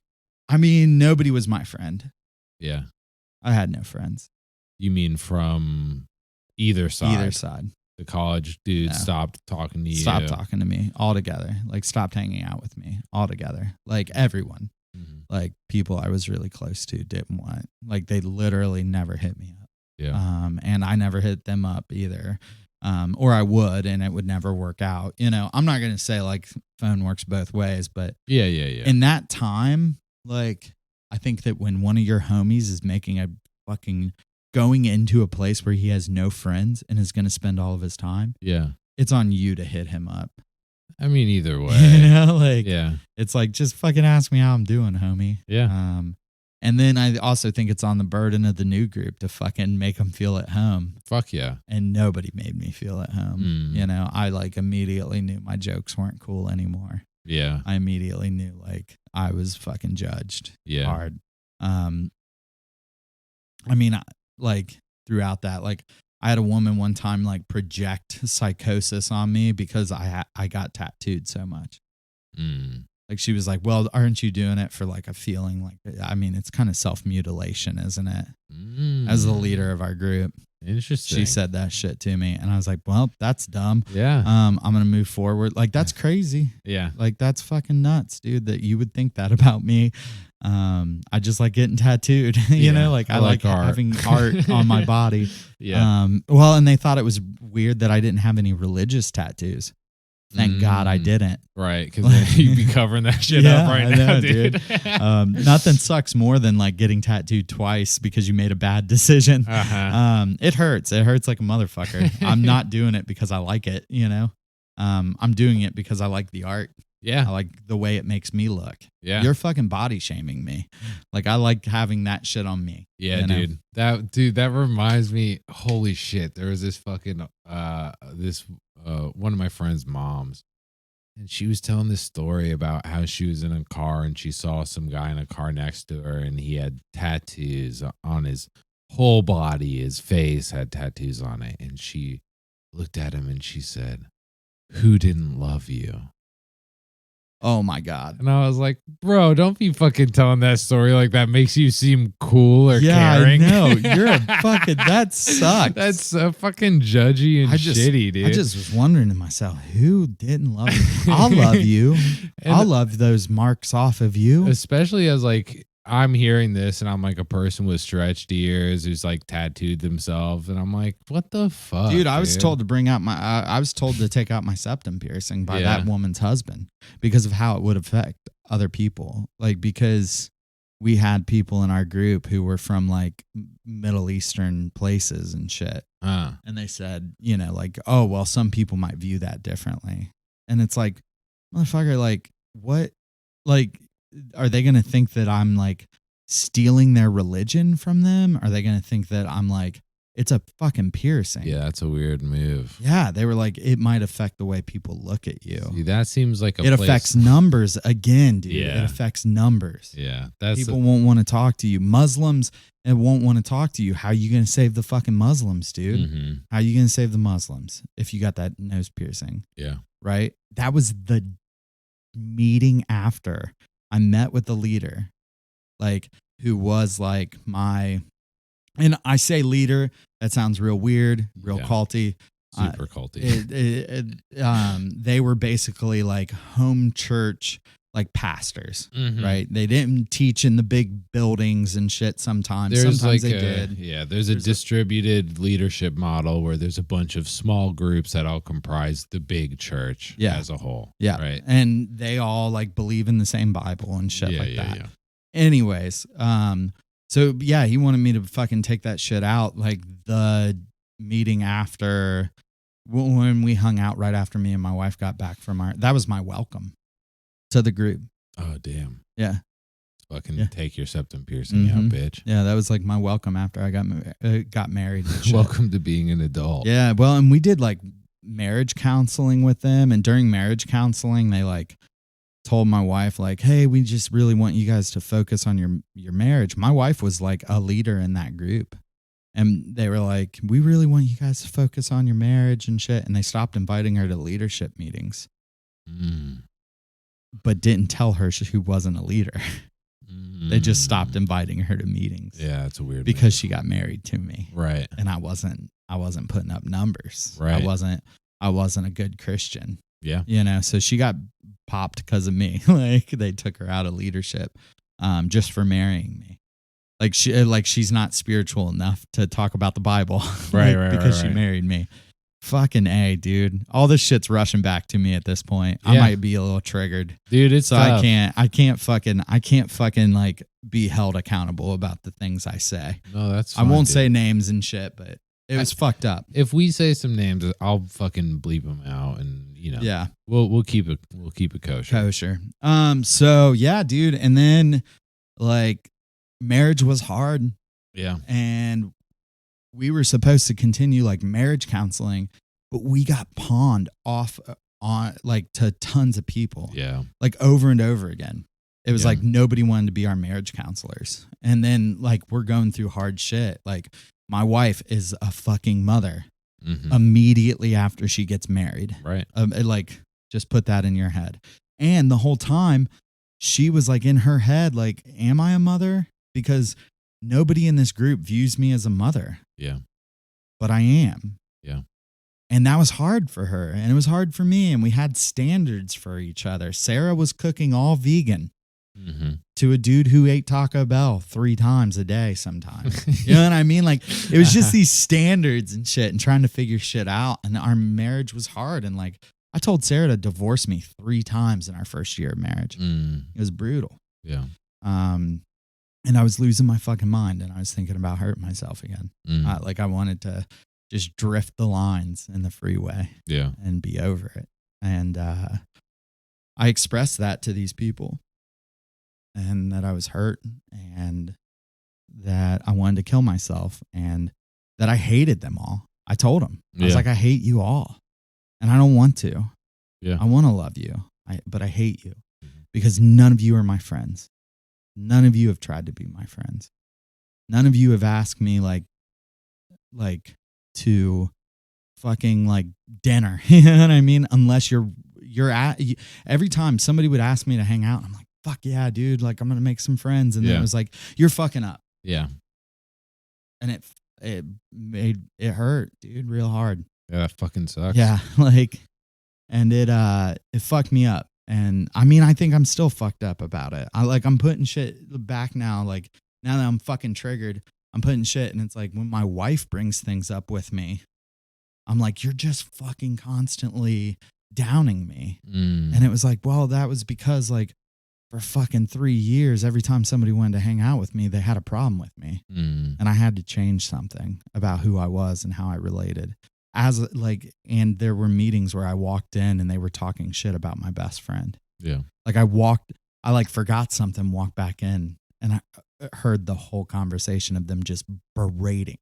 I mean, nobody was my friend. Yeah. I had no friends. You mean from either side? Either side. The college dude stopped talking to you. Stopped talking to me altogether. Like stopped hanging out with me altogether. Like everyone. Like people I was really close to didn't want, like they literally never hit me up. Yeah. And I never hit them up either. Or I would, and it would never work out. You know, I'm not going to say like phone works both ways, but yeah. In that time, like I think that when one of your homies is making a fucking going into a place where he has no friends and is going to spend all of his time. Yeah. It's on you to hit him up. I mean, either way, you know, like, yeah, it's like, just fucking ask me how I'm doing, homie. Yeah. And then I also think it's on the burden of the new group to fucking make them feel at home. Fuck yeah. And nobody made me feel at home. You know, I like immediately knew my jokes weren't cool anymore. Yeah. I immediately knew like I was fucking judged hard. I mean, like throughout that, like, I had a woman one time like project psychosis on me because I got tattooed so much. Like she was like, well, aren't you doing it for like a feeling? Like, I mean, it's kind of self-mutilation, isn't it? As the leader of our group. Interesting. She said that shit to me and I was like, well, that's dumb. Yeah. I'm going to move forward. Like, that's crazy. Yeah. Like, that's fucking nuts, dude, that you would think that about me. I just like getting tattooed, you know, like I like art. having art on my body. Yeah. Well, and they thought it was weird that I didn't have any religious tattoos. Thank God I didn't. Right, because then you'd be covering that shit up right I now, know, dude. Nothing sucks more than like getting tattooed twice because you made a bad decision. It hurts. It hurts like a motherfucker. I'm not doing it because I like it, you know. I'm doing it because I like the art. Yeah. I like the way it makes me look. Yeah. You're fucking body shaming me. Like I like having that shit on me. Yeah, you know? dude. That reminds me, holy shit. There was this fucking one of my friend's moms. And she was telling this story about how she was in a car and she saw some guy in a car next to her and he had tattoos on his whole body. His face had tattoos on it. And she looked at him and she said, "Who didn't love you?" Oh my God. And I was like, bro, don't be fucking telling that story like that makes you seem cool or caring. I know. You're a fucking, that sucks. That's so fucking judgy and shitty, dude. I just was wondering to myself, who didn't love you? I'll love you. I'll love those marks off of you. Especially as like, I'm hearing this and I'm like a person with stretched ears who's like tattooed themselves. And I'm like, what the fuck? Dude, I was told to bring out I was told to take out my septum piercing by that woman's husband because of how it would affect other people. Like, because we had people in our group who were from like Middle Eastern places and shit. And they said, you know, like, oh, well, some people might view that differently. And it's like, motherfucker, like, what? Like, are they going to think that I'm like stealing their religion from them? Are they going to think that I'm like, it's a fucking piercing? Yeah, that's a weird move. Yeah, they were like, it might affect the way people look at you. See, that seems like it affects numbers again, dude. Yeah. It affects numbers. Yeah, people won't want to talk to you. Muslims won't want to talk to you. How are you going to save the fucking Muslims, dude? Mm-hmm. How are you going to save the Muslims if you got that nose piercing? Yeah. Right? That was the meeting after I met with the leader, like, who was like and I say leader, that sounds real weird, real culty. Super culty. They were basically like home church, like pastors, right? They didn't teach in the big buildings and shit sometimes. Sometimes they did. Yeah, there's a distributed leadership model where there's a bunch of small groups that all comprise the big church as a whole. Yeah. Right. And they all like believe in the same Bible and shit like that. Yeah. Anyways, so yeah, he wanted me to fucking take that shit out. Like the meeting after, when we hung out right after me and my wife got back from that was my welcome to the group. Oh, damn. Yeah. Fucking take your septum piercing out, bitch. Yeah, that was like my welcome after I got married. Welcome to being an adult. Yeah, well, and we did like marriage counseling with them, and during marriage counseling, they like told my wife like, "Hey, we just really want you guys to focus on your marriage." My wife was like a leader in that group, and they were like, "We really want you guys to focus on your marriage and shit," and they stopped inviting her to leadership meetings. But didn't tell her she wasn't a leader. They just stopped inviting her to meetings. Yeah, it's a weird because she got married to me. Right. And I wasn't putting up numbers. Right. I wasn't a good Christian. Yeah. You know, so she got popped because of me. Like they took her out of leadership just for marrying me. Like she's not spiritual enough to talk about the Bible. Right, because she married me. Fucking A, dude. All this shit's rushing back to me at this point. I might be a little triggered. Dude, it's tough. I can't fucking like be held accountable about the things I say. No, that's fine, I won't say names and shit, but it was fucked up. If we say some names, I'll fucking bleep them out and yeah. We'll keep it kosher. So yeah, dude, and then like marriage was hard. Yeah. And we were supposed to continue like marriage counseling, but we got pawned off on like to tons of people. Yeah. Like over and over again. It was like nobody wanted to be our marriage counselors. And then like we're going through hard shit. Like my wife is a fucking mother immediately after she gets married. Right. Like just put that in your head. And the whole time she was like in her head, like, am I a mother? Because nobody in this group views me as a mother. Yeah. But I am. Yeah. And that was hard for her. And it was hard for me. And we had standards for each other. Sarah was cooking all vegan to a dude who ate Taco Bell 3 times a day sometimes. You know what I mean? Like, it was just these standards and shit and trying to figure shit out. And our marriage was hard. And like, I told Sarah to divorce me 3 times in our first year of marriage. It was brutal. Yeah. And I was losing my fucking mind, and I was thinking about hurting myself again. Like, I wanted to just drift the lines in the freeway. Yeah. And be over it. And I expressed that to these people, and that I was hurt, and that I wanted to kill myself, and that I hated them all. I told them. I was like, I hate you all, and I don't want to. Yeah. I want to love you, but I hate you because none of you are my friends. None of you have tried to be my friends. None of you have asked me like to fucking like dinner. You know what I mean? Unless you're every time somebody would ask me to hang out, I'm like, fuck yeah, dude. Like, I'm going to make some friends. And then it was like, you're fucking up. Yeah. And it hurt, dude, real hard. Yeah. That fucking sucks. Yeah. Like, and it fucked me up. And I mean, I think I'm still fucked up about it. I'm putting shit back now. Like, now that I'm fucking triggered, I'm putting shit. And it's like, when my wife brings things up with me, I'm like, you're just fucking constantly downing me. And it was like, well, that was because like for fucking 3 years, every time somebody wanted to hang out with me, they had a problem with me. And I had to change something about who I was and how I related. And there were meetings where I walked in and they were talking shit about my best friend. Yeah. Like, I forgot something, walked back in, and I heard the whole conversation of them just berating.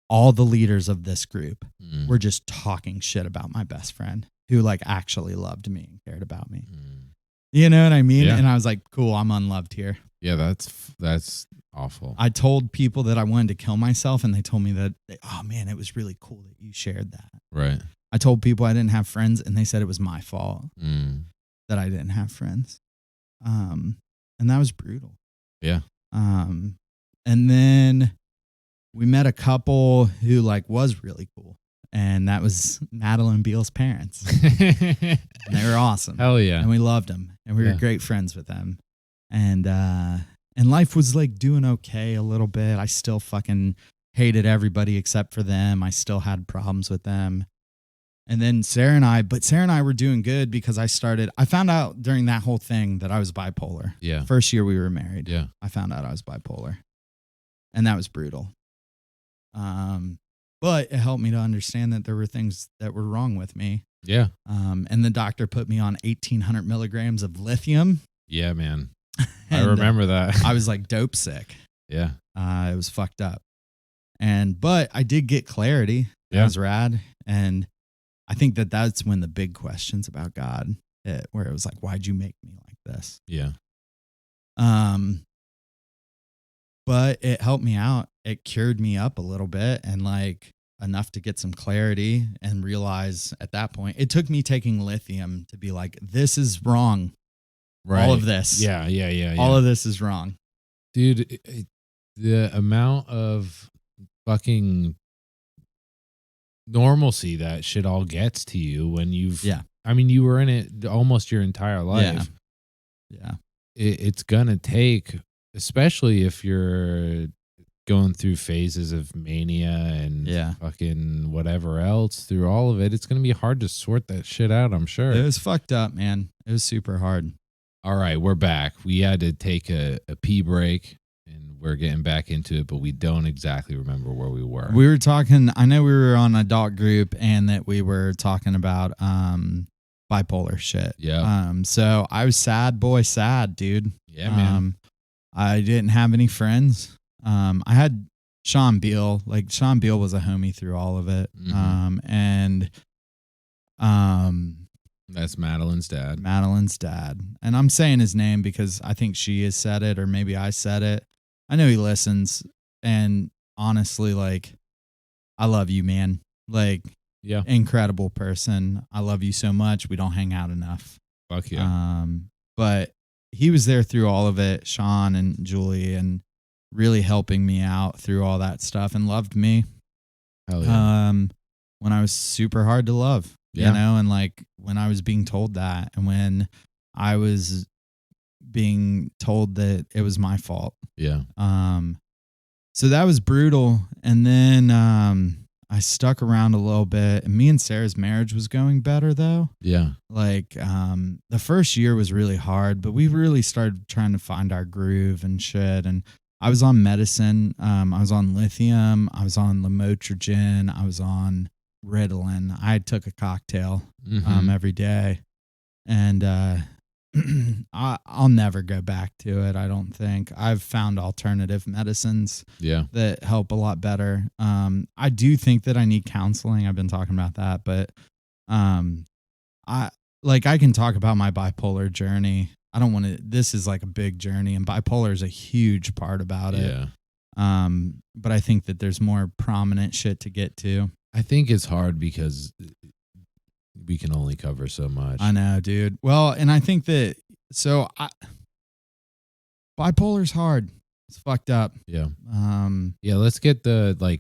All the leaders of this group were just talking shit about my best friend who like actually loved me and cared about me. You know what I mean? Yeah. And I was like, cool, I'm unloved here. Yeah, that's awful. I told people that I wanted to kill myself, and they told me that, oh man, it was really cool that you shared that. Right. I told people I didn't have friends, and they said it was my fault that I didn't have friends. And that was brutal. Yeah. And then we met a couple who like was really cool. And that was Madeline Beal's parents. And they were awesome. Hell yeah. And we loved them. And we were great friends with them. And life was like doing okay a little bit. I still fucking hated everybody except for them. I still had problems with them. And then Sarah and I were doing good because I found out during that whole thing that I was bipolar. Yeah. First year we were married. Yeah. I found out I was bipolar. And that was brutal. But it helped me to understand that there were things that were wrong with me. Yeah. And the doctor put me on 1,800 milligrams of lithium. Yeah, man. I remember that. I was like dope sick. Yeah. It was fucked up. But I did get clarity. That was rad. And I think that's when the big questions about God hit, where it was like, why'd you make me like this? Yeah. But it helped me out. It cured me up a little bit and like enough to get some clarity and realize at that point, it took me taking lithium to be like, this is wrong. Right. All of this. Yeah. All of this is wrong. Dude, the amount of fucking normalcy that shit all gets to you when you were in it almost your entire life. Yeah. It's gonna take, especially if you're going through phases of mania and fucking whatever else, through all of it, it's gonna be hard to sort that shit out, I'm sure. It was fucked up, man. It was super hard. All right, we're back. We had to take a pee break, and we're getting back into it, but we don't exactly remember where we were. We were talking, I know we were on a doc group, and that we were talking about bipolar shit. Yeah. So I was sad, dude. Yeah, man. I didn't have any friends. I had Sean Beal. Like, Sean Beal was a homie through all of it. That's Madeline's dad. And I'm saying his name because I think she has said it, or maybe I said it. I know he listens. And honestly, like, I love you, man. Like, incredible person. I love you so much. We don't hang out enough. Fuck yeah. But he was there through all of it, Sean and Julie, and really helping me out through all that stuff, and loved me. Hell yeah. When I was super hard to love. You know, and like when I was being told that, and when I was being told that it was my fault. Yeah. So that was brutal. And then I stuck around a little bit, and me and Sarah's marriage was going better though. Yeah. Like the first year was really hard, but we really started trying to find our groove and shit. And I was on medicine. I was on lithium. I was on lamotrigine. I was on Ritalin. I took a cocktail every day, and I'll never go back to it. I don't think. I've found alternative medicines that help a lot better. I do think that I need counseling. I've been talking about that, but I can talk about my bipolar journey. I don't want to. This is like a big journey, and bipolar is a huge part about it. Yeah. But I think that there's more prominent shit to get to. I think it's hard because we can only cover so much. I know, dude. Well, and I think that bipolar's hard. It's fucked up. Yeah. Yeah. Let's get the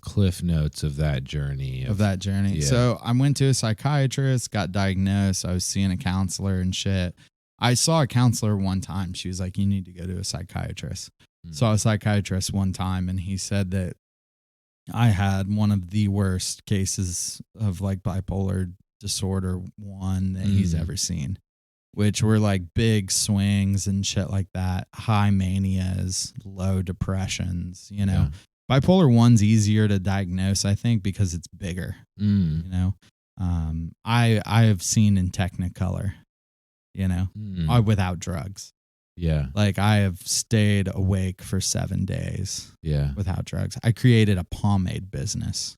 cliff notes of that journey. Yeah. So I went to a psychiatrist, got diagnosed. I was seeing a counselor and shit. I saw a counselor one time. She was like, "You need to go to a psychiatrist." Saw a psychiatrist one time, and he said that I had one of the worst cases of like bipolar disorder 1 that he's ever seen, which were like big swings and shit like that, high manias, low depressions, you know. Bipolar 1's easier to diagnose, I think, because it's bigger, you know. I have seen in Technicolor, you know, without drugs. Yeah. Like I have stayed awake for 7 days. Yeah. Without drugs. I created a pomade business.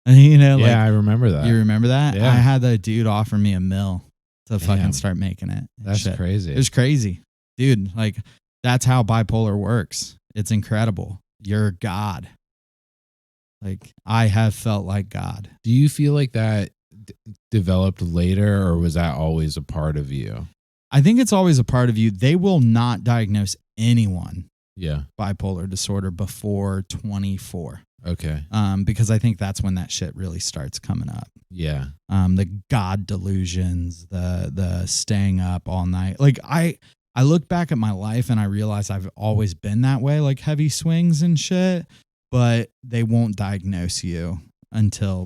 You know, like, I remember that. You remember that? Yeah. I had that dude offer me $1 million to fucking start making it. That's crazy. It was crazy. Dude, like that's how bipolar works. It's incredible. You're God. Like I have felt like God. Do you feel like that developed later, or was that always a part of you? I think it's always a part of you. They will not diagnose anyone bipolar disorder before 24. Okay. Because I think that's when that shit really starts coming up. Yeah. The God delusions, the staying up all night. Like I look back at my life and I realize I've always been that way, like heavy swings and shit, but they won't diagnose you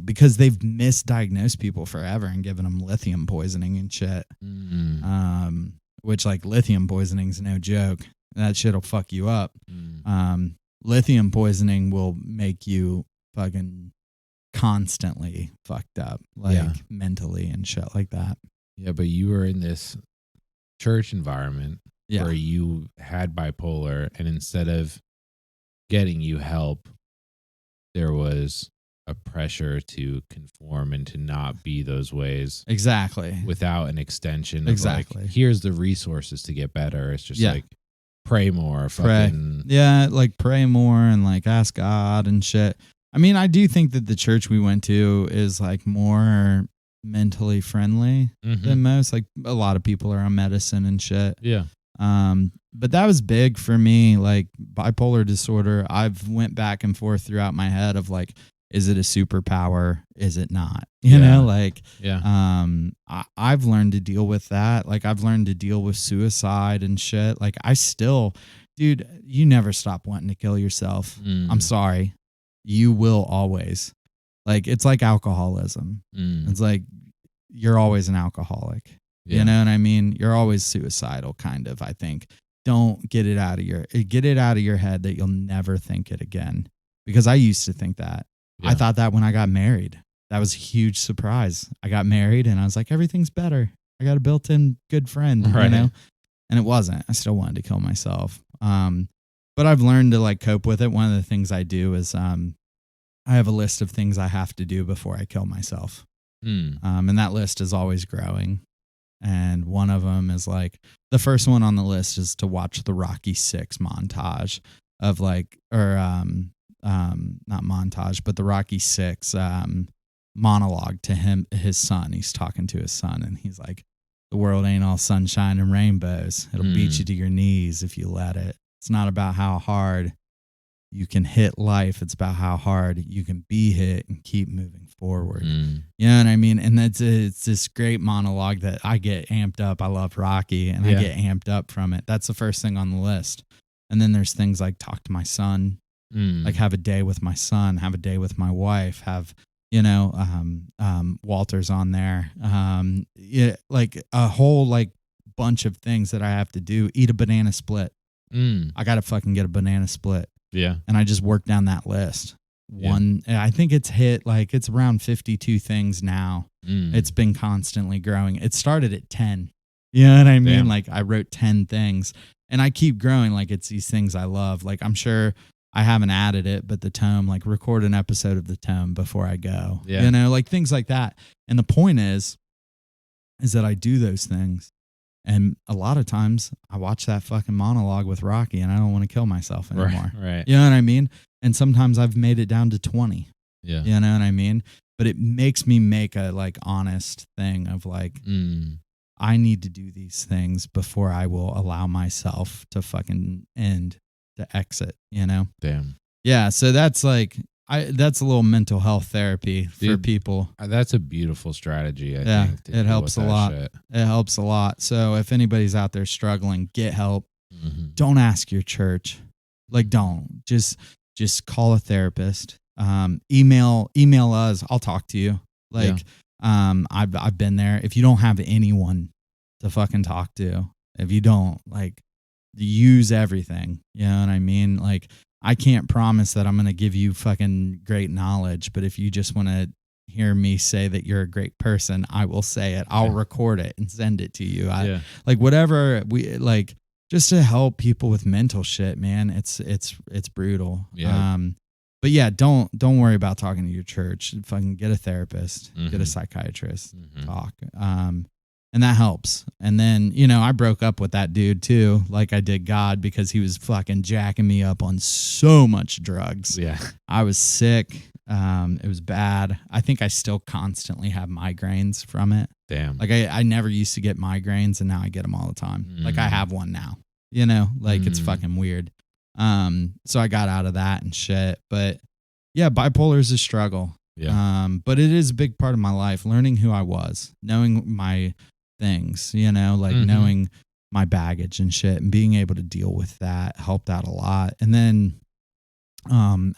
because they've misdiagnosed people forever and given them lithium poisoning and shit. Which like lithium poisoning is no joke. That shit'll fuck you up. Lithium poisoning will make you fucking constantly fucked up, like mentally and shit like that. Yeah, but you were in this church environment where you had bipolar, and instead of getting you help, there was a pressure to conform and to not be those ways. Exactly. Without an extension of like, here's the resources to get better. It's just like pray more. Fucking like pray more and like ask God and shit. I mean, I do think that the church we went to is like more mentally friendly than most. Like a lot of people are on medicine and shit. Yeah. But that was big for me. Like bipolar disorder, I've went back and forth throughout my head of like, is it a superpower? Is it not? You know, like, I've learned to deal with that. Like I've learned to deal with suicide and shit. Like I still, dude, you never stop wanting to kill yourself. I'm sorry. You will always. Like, it's like alcoholism. It's like, you're always an alcoholic. You know what I mean? You're always suicidal, kind of, I think. Don't get it out of your head that you'll never think it again. Because I used to think that. I thought that when I got married. That was a huge surprise. I got married and I was like, everything's better. I got a built-in good friend, you know? And it wasn't. I still wanted to kill myself. But I've learned to like cope with it. One of the things I do is I have a list of things I have to do before I kill myself. And that list is always growing. And one of them is like, the first one on the list is to watch the Rocky VI montage of like, or not montage, but the Rocky VI monologue to his son. He's talking to his son and he's like, the world ain't all sunshine and rainbows. It'll beat you to your knees if you let it. It's not about how hard you can hit life. It's about how hard you can be hit and keep moving forward. You know what I mean? And it's this great monologue that I get amped up. I love Rocky, and I get amped up from it. That's the first thing on the list. And then there's things like talk to my son, like have a day with my son, have a day with my wife, have, you know, Walter's on there. Like a whole like bunch of things that I have to do. Eat a banana split. I got to fucking get a banana split. Yeah. And I just worked down that list. I think it's hit like it's around 52 things now. It's been constantly growing. It started at 10. You know what I mean? Like I wrote 10 things and I keep growing. Like it's these things I love. Like I'm sure I haven't added it, but the tome, like record an episode of the tome before I go, you know, like things like that. And the point is that I do those things. And a lot of times I watch that fucking monologue with Rocky and I don't want to kill myself anymore. Right. You know what I mean? And sometimes I've made it down to 20. Yeah. You know what I mean? But it makes me make a like honest thing of like, I need to do these things before I will allow myself to fucking to exit, you know? Damn. Yeah. So that's like, that's a little mental health therapy for people. That's a beautiful strategy. I think. It helps a lot. It helps a lot. So if anybody's out there struggling, get help. Don't ask your church. Like, don't just call a therapist. Email us. I'll talk to you. Like, I've been there. If you don't have anyone to fucking talk to, if you don't like use everything, you know what I mean? Like, I can't promise that I'm going to give you fucking great knowledge, but if you just want to hear me say that you're a great person, I will say it. I'll record it and send it to you. Like whatever we like, just to help people with mental shit, man. It's brutal. Yeah. But yeah, don't worry about talking to your church. Fucking get a therapist, get a psychiatrist, talk. And that helps. And then, you know, I broke up with that dude too, like I did God, because he was fucking jacking me up on so much drugs. Yeah. I was sick. It was bad. I think I still constantly have migraines from it. Damn. Like I never used to get migraines and now I get them all the time. Like I have one now, you know, like it's fucking weird. So I got out of that and shit, but yeah, bipolar is a struggle. Yeah. But it is a big part of my life, learning who I was, knowing my things, you know, like knowing my baggage and shit and being able to deal with that helped out a lot. And then,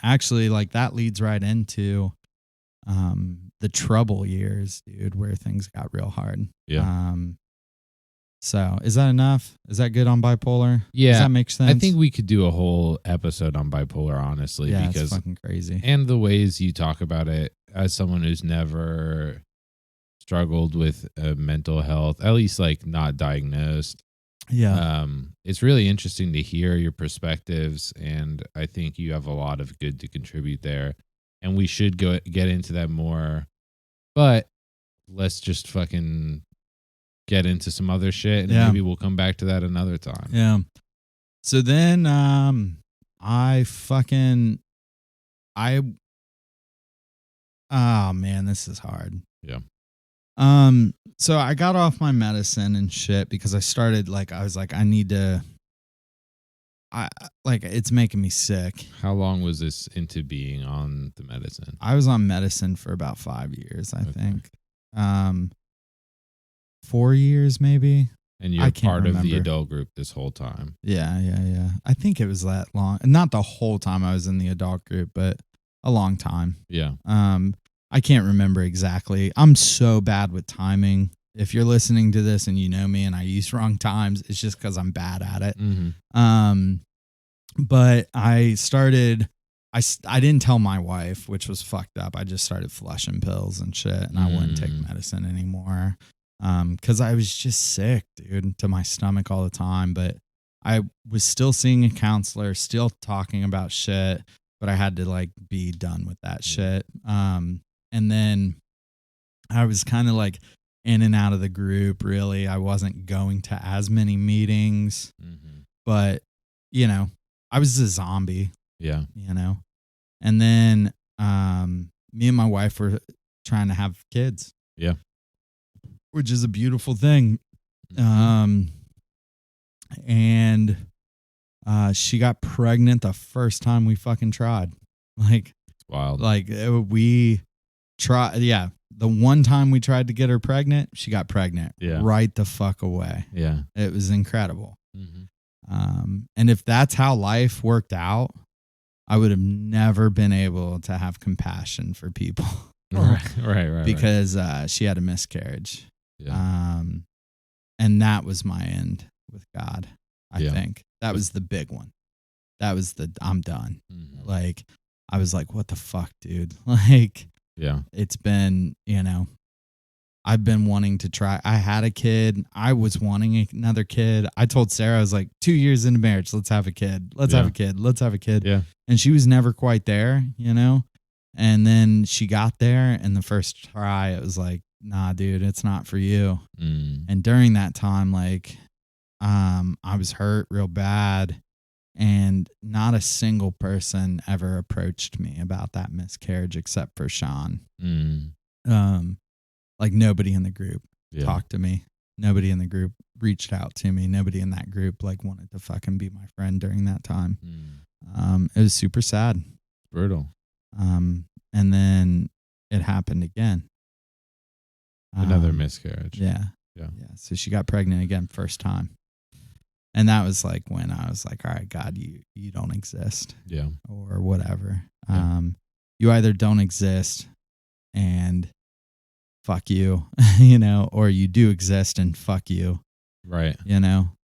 actually like that leads right into, the trouble years, dude, where things got real hard. Yeah. So is that enough? Is that good on bipolar? Yeah. Does that make sense? I think we could do a whole episode on bipolar, honestly, because it's fucking crazy. And the ways you talk about it as someone who's never struggled with mental health, at least like not diagnosed. Yeah. It's really interesting to hear your perspectives, and I think you have a lot of good to contribute there. And we should get into that more, but let's just fucking get into some other shit, and maybe we'll come back to that another time. Yeah. So then, oh man, this is hard. Yeah. So I got off my medicine and shit because I started like, I was like, I need to, it's making me sick. How long was this into being on the medicine? I was on medicine for about 5 years, I think. 4 years maybe. And you're part of the adult group this whole time. Yeah. I think it was that long. Not the whole time I was in the adult group, but a long time. Yeah. I can't remember exactly. I'm so bad with timing. If you're listening to this and you know me and I use wrong times, it's just because I'm bad at it. But I started, I didn't tell my wife, which was fucked up. I just started flushing pills and shit, and I wouldn't take medicine anymore. Because I was just sick, dude, to my stomach all the time. But I was still seeing a counselor, still talking about shit, but I had to like be done with that shit. And then I was kind of like in and out of the group, really. I wasn't going to as many meetings, but, you know, I was a zombie. Yeah. You know? And then me and my wife were trying to have kids. Yeah. Which is a beautiful thing. And She got pregnant the first time we fucking tried. Like, It's wild. We tried. Yeah. The one time we tried to get her pregnant, she got pregnant right the fuck away. Yeah. It was incredible. Mm-hmm. And if that's how life worked out, I would have never been able to have compassion for people. Right. Because she had a miscarriage. Yeah. And that was my end with God. I Yeah. think that was the big one. That was I'm done. Mm-hmm. Like, I was like, what the fuck, dude? Like, yeah, it's been, I've been wanting to try. I had a kid. I was wanting another kid. I told Sarah, I was like, 2 years into marriage, let's have a kid. Let's have a kid. Let's have a kid. Yeah. And she was never quite there, And then she got there, and the first try, it was like, nah, dude, it's not for you. Mm. And during that time, like, I was hurt real bad, and not a single person ever approached me about that miscarriage except for Sean. Mm. Like, nobody in the group talked to me. Nobody in the group reached out to me. Nobody in that group like wanted to fucking be my friend during that time. It was super sad. Brutal. And then it happened again. Another miscarriage. Yeah. So she got pregnant again, first time. And that was like when I was like, all right, God, you don't exist. Yeah. Or whatever. Yeah. You either don't exist and fuck you, or you do exist and fuck you. Right.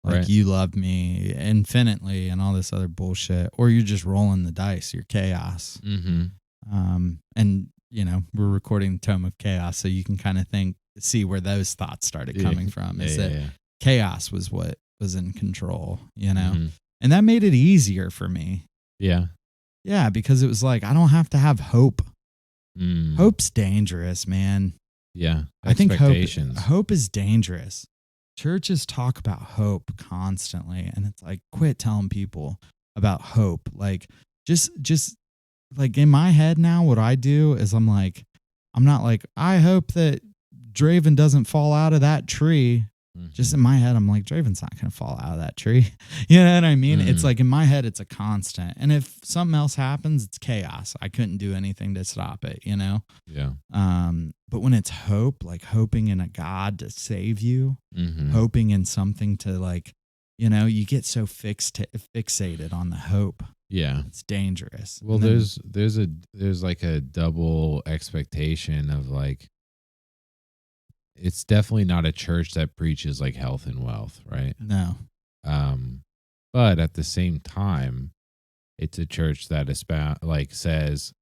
Like, you love me infinitely and all this other bullshit, or you're just rolling the dice. You're chaos. Mm-hmm. And we're recording the Tome of Chaos, so you can kind of see where those thoughts started coming from. Is that chaos was what was in control, Mm-hmm. and that made it easier for me. Yeah. Yeah, because it was like, I don't have to have hope. Mm. Hope's dangerous, man. Yeah. I think hope is dangerous. Churches talk about hope constantly, and it's like, quit telling people about hope. Like, just like, in my head now, what I do is I'm not like, I hope that Draven doesn't fall out of that tree. Mm-hmm. Just in my head, I'm like, Draven's not going to fall out of that tree. You know what I mean? Mm-hmm. It's like, in my head, it's a constant. And if something else happens, it's chaos. I couldn't do anything to stop it, Yeah. But when it's hope, like hoping in a God to save you, Mm-hmm. hoping in something to, like, you get so fixated on the hope. Yeah. It's dangerous. Well, there's like a double expectation of like, it's definitely not a church that preaches like health and wealth, right? No. But at the same time, it's a church that says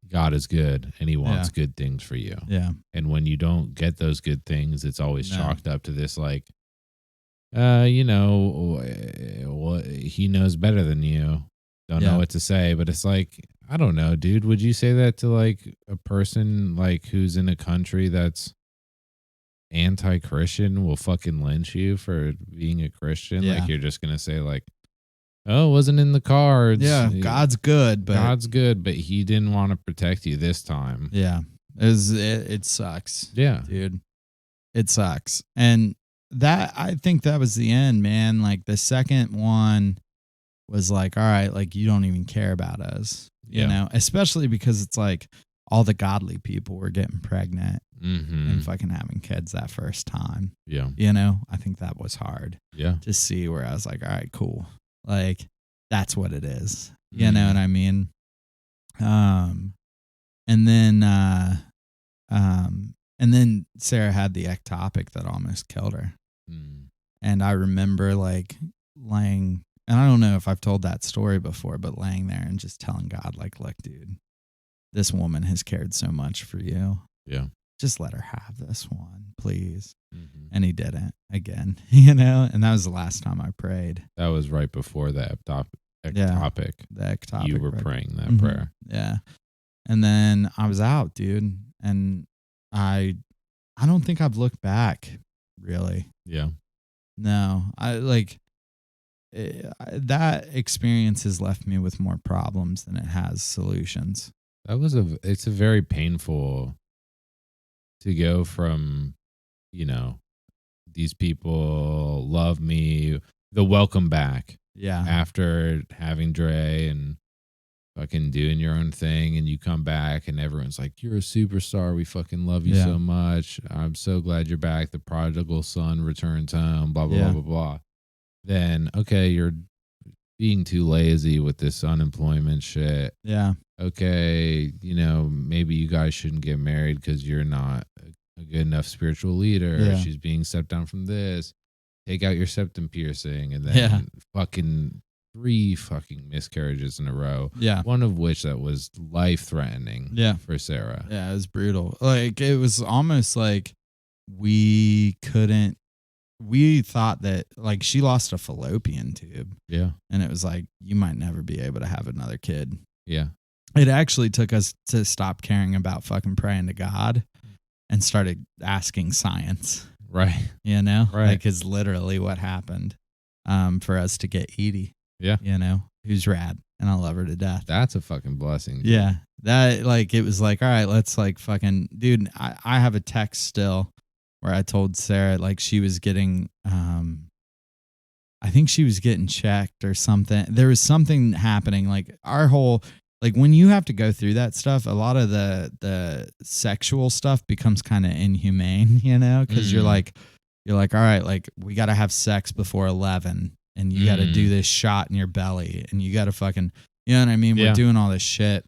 God is good and he wants good things for you. Yeah. And when you don't get those good things, it's always chalked up to this like, he knows better than you. Don't know what to say, but it's like, I don't know, dude. Would you say that to like a person like who's in a country that's anti-Christian, will fucking lynch you for being a Christian? Yeah. Like, you're just gonna say like, oh, it wasn't in the cards. Yeah, God's good, but he didn't want to protect you this time. Yeah. It sucks. Yeah. Dude. It sucks. And I think that was the end, man. Like, the second one was like, all right, like, you don't even care about us, you know, especially because it's like all the godly people were getting pregnant and fucking having kids that first time. Yeah. I think that was hard. Yeah. To see, where I was like, all right, cool. Like, that's what it is. You know what I mean? And then Sarah had the ectopic that almost killed her. And I remember like laying, and I don't know if I've told that story before, but laying there and just telling God, like, look, dude, this woman has cared so much for you. Yeah. Just let her have this one, please. Mm-hmm. And he didn't again, and that was the last time I prayed. That was right before the ectopic. The ectopic. You were praying that prayer. Yeah. And then I was out, dude. And I don't think I've looked back, really. Yeah. No, that experience has left me with more problems than it has solutions. It's a very painful to go from, these people love me, the welcome back. Yeah. after having Dre and fucking doing your own thing, and you come back and everyone's like, you're a superstar. We fucking love you Yeah. so much. I'm so glad you're back. The prodigal son returns home, blah, blah, Yeah. blah, blah, blah. Then, okay, you're being too lazy with this unemployment shit. Yeah. Okay, maybe you guys shouldn't get married because you're not a good enough spiritual leader. Yeah. She's being stepped down from this. Take out your septum piercing, and then Yeah. fucking 3 fucking miscarriages in a row. Yeah. One of which that was life threatening. Yeah. For Sarah. Yeah, it was brutal. Like, it was almost like we thought that, like, she lost a fallopian tube, Yeah. and it was like, you might never be able to have another kid. Yeah. It actually took us to stop caring about fucking praying to God and started asking science, Right. Right. Like, is literally what happened for us to get Edie. Yeah. Who's rad, and I love her to death. That's a fucking blessing. Dude. Yeah. That, like, it was like, all right, let's, like, fucking, dude, I have a text still where I told Sarah, like, she was getting, I think she was getting checked or something. There was something happening. Like, our whole, like, when you have to go through that stuff, a lot of the sexual stuff becomes kind of inhumane, because you're like, all right, like, we got to have sex before 11, and you got to do this shot in your belly, and you got to fucking, you know what I mean? Yeah. We're doing all this shit.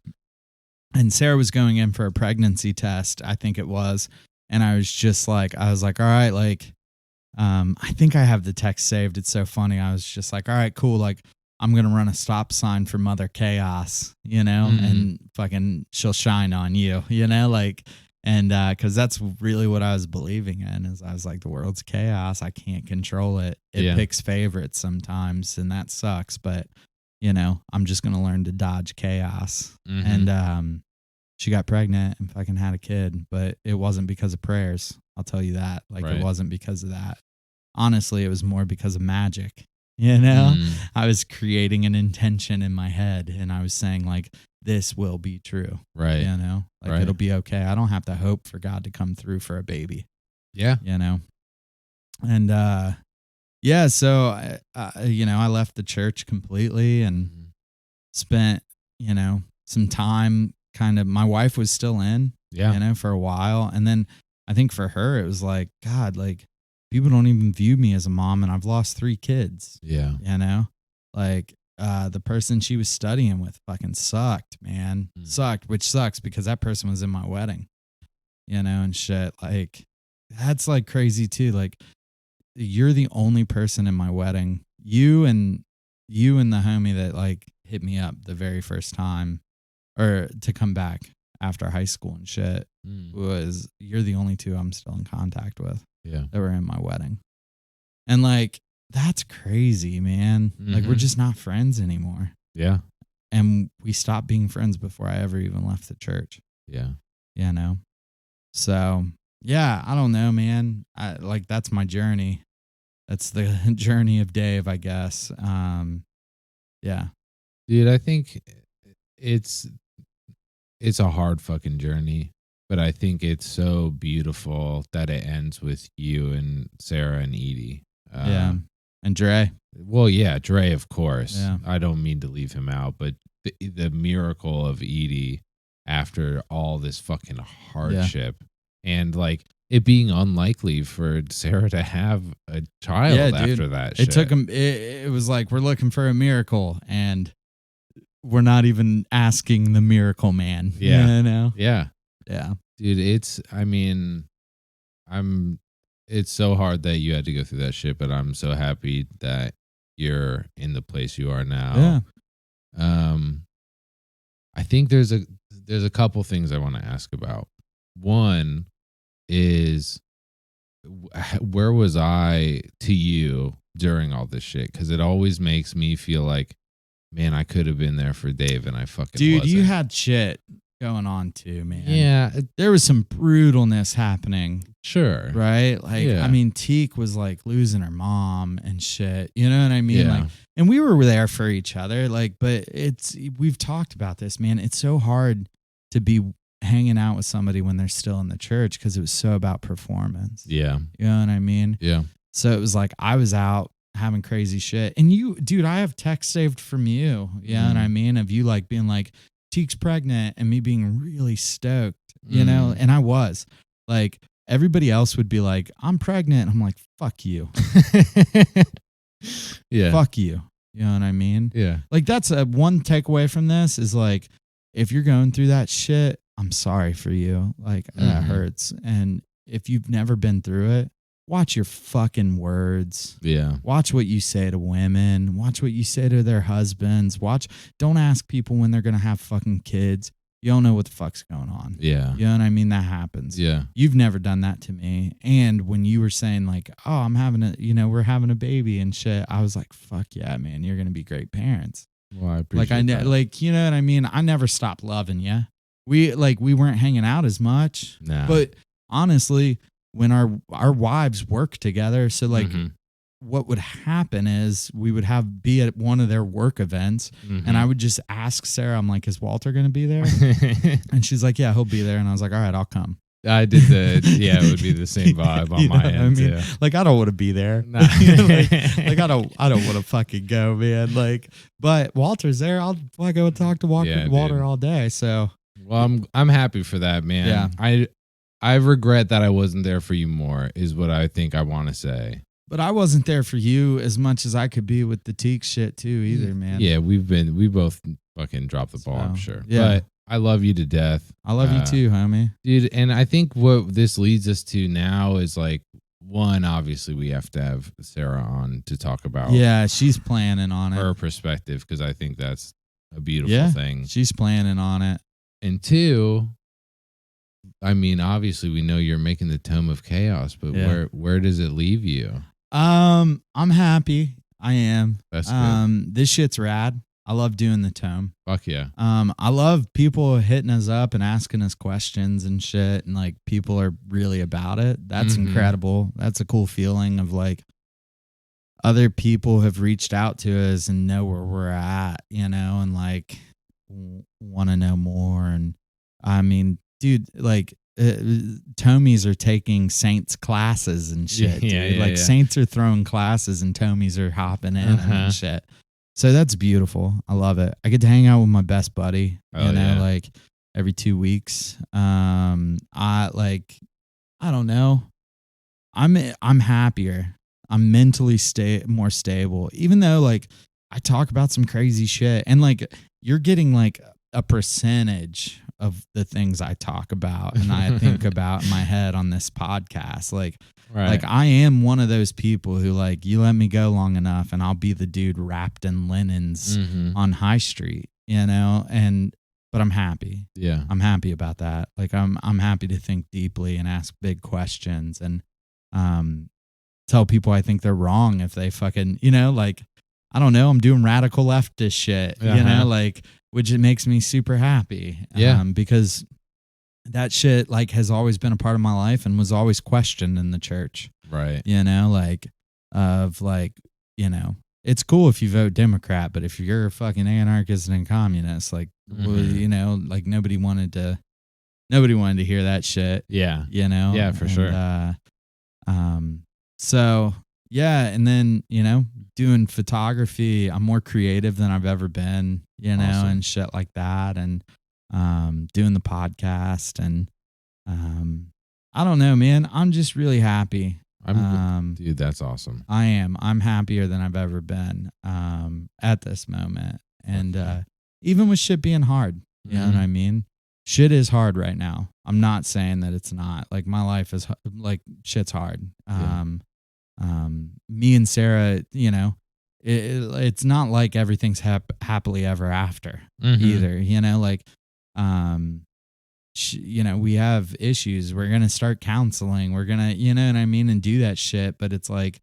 And Sarah was going in for a pregnancy test, I think it was. And I was like, all right, like, I think I have the text saved. It's so funny. I was just like, all right, cool. Like, I'm going to run a stop sign for Mother Chaos, and fucking she'll shine on you, like, and because that's really what I was believing in, is I was like, the world's chaos. I can't control it. It picks favorites sometimes, and that sucks. But, I'm just going to learn to dodge chaos. And she got pregnant and fucking had a kid, but it wasn't because of prayers. I'll tell you that. Like, It wasn't because of that. Honestly, it was more because of magic. I was creating an intention in my head, and I was saying, like, this will be true. Right. Like, it'll be okay. I don't have to hope for God to come through for a baby. Yeah. And so I left the church completely and spent, some time kind of, my wife was still in, for a while. And then I think for her, it was like, God, like, people don't even view me as a mom, and I've lost 3 kids. Yeah. Like, the person she was studying with fucking sucked, man. Sucked, which sucks because that person was in my wedding, and shit. Like, that's like crazy too. Like, you're the only person in my wedding. You and the homie that, like, hit me up the very first time, or to come back after high school and shit, you're the only 2 I'm still in contact with. Yeah. That were in my wedding. And, like, that's crazy, man. Like, we're just not friends anymore. Yeah. And we stopped being friends before I ever even left the church. Yeah. So, yeah, I don't know, man. That's my journey. That's the journey of Dave, I guess. Yeah. Dude, I think it's a hard fucking journey. But I think it's so beautiful that it ends with you and Sarah and Edie. And Dre. Well, yeah, Dre, of course. Yeah. I don't mean to leave him out, but the miracle of Edie after all this fucking hardship and, like, it being unlikely for Sarah to have a child after that shit. It took him, it was like, we're looking for a miracle, and we're not even asking the miracle man. Yeah. Yeah. Dude, it's so hard that you had to go through that shit, but I'm so happy that you're in the place you are now. Yeah. I think there's a couple things I want to ask about. One is, where was I to you during all this shit? Because it always makes me feel like, man, I could have been there for Dave, and I fucking Dude, wasn't. you had shit going on too, man. Yeah. There was some brutalness happening. Sure. Right? Like, I mean, Teak was, like, losing her mom and shit. You know what I mean? Yeah. Like, and we were there for each other. Like, but we've talked about this, man. It's so hard to be hanging out with somebody when they're still in the church, because it was so about performance. Yeah. You know what I mean? Yeah. So it was like, I was out having crazy shit. And you, dude, I have text saved from you. You know what I mean? Of you like being like, Teek's pregnant, and me being really stoked, you know? And I was like, everybody else would be like, I'm pregnant. I'm like, fuck you. Yeah. Fuck you. You know what I mean? Yeah. Like that's one takeaway from this is like, if you're going through that shit, I'm sorry for you. Like that hurts. And if you've never been through it, watch your fucking words. Yeah. Watch what you say to women. Watch what you say to their husbands. Don't ask people when they're going to have fucking kids. You don't know what the fuck's going on. Yeah. You know what I mean? That happens. Yeah. You've never done that to me. And when you were saying like, oh, I'm having we're having a baby and shit, I was like, fuck yeah, man, you're going to be great parents. Well, I appreciate like, you know what I mean? I never stopped loving you. We weren't hanging out as much, but honestly, when our wives work together, so like what would happen is we would be at one of their work events and I would just ask Sarah, I'm like, is Walter going to be there? And she's like, yeah, he'll be there. And I was like, all right, I'll come. I did it would be the same vibe on my end. I mean, like, I don't want to be there. Nah. like I don't want to fucking go, man. Like, but Walter's there. I'll go talk to Walter all day. So, well, I'm happy for that, man. Yeah. I regret that I wasn't there for you more is what I think I want to say. But I wasn't there for you as much as I could be with the Teek shit too either, man. Yeah, we both fucking dropped the ball, I'm sure. Yeah. But I love you to death. I love you too, homie. Dude, and I think what this leads us to now is like, one, obviously we have to have Sarah on to talk about she's planning on her it. perspective, because I think that's a beautiful thing. She's planning on it. And two, I mean, obviously we know you're making the Tome of Chaos, but where does it leave you? I'm happy. I am. That's good. This shit's rad. I love doing the tome. Fuck yeah. I love people hitting us up and asking us questions and shit, and like people are really about it. That's incredible. That's a cool feeling of like other people have reached out to us and know where we're at, you know, and like want to know more. And I mean, dude, like Tomies are taking Saints classes and shit. Saints are throwing classes and Tomies are hopping in and shit. So that's beautiful. I love it. I get to hang out with my best buddy, like every 2 weeks. I don't know. I'm happier. I'm mentally more stable, even though like I talk about some crazy shit, and like you're getting like a percentage of the things I talk about and I think about in my head on this podcast. Like I am one of those people who like, you let me go long enough and I'll be the dude wrapped in linens on High Street, you know, but I'm happy. Yeah. I'm happy about that. Like I'm happy to think deeply and ask big questions and tell people I think they're wrong if they fucking, you know, like, I don't know, I'm doing radical leftist shit, you know, like, which it makes me super happy. Because that shit like has always been a part of my life and was always questioned in the church. Right. You know, like of like, you know, it's cool if you vote Democrat, but if you're a fucking anarchist and communist, like, well, you know, like nobody wanted to hear that shit. Yeah. You know? Yeah, for sure. So yeah. And then, you know, doing photography, I'm more creative than I've ever been, you know, and shit like that. And, doing the podcast and, I don't know, man, I'm just really happy. Dude, that's awesome. I am. I'm happier than I've ever been, at this moment. And, even with shit being hard, you know what I mean? Shit is hard right now. I'm not saying that it's not. Like my life is like shit's hard. Me and Sarah, you know, it's not like everything's happily ever after either, you know, like, you know, we have issues. We're going to start counseling. We're going to, you know what I mean? And do that shit. But it's like,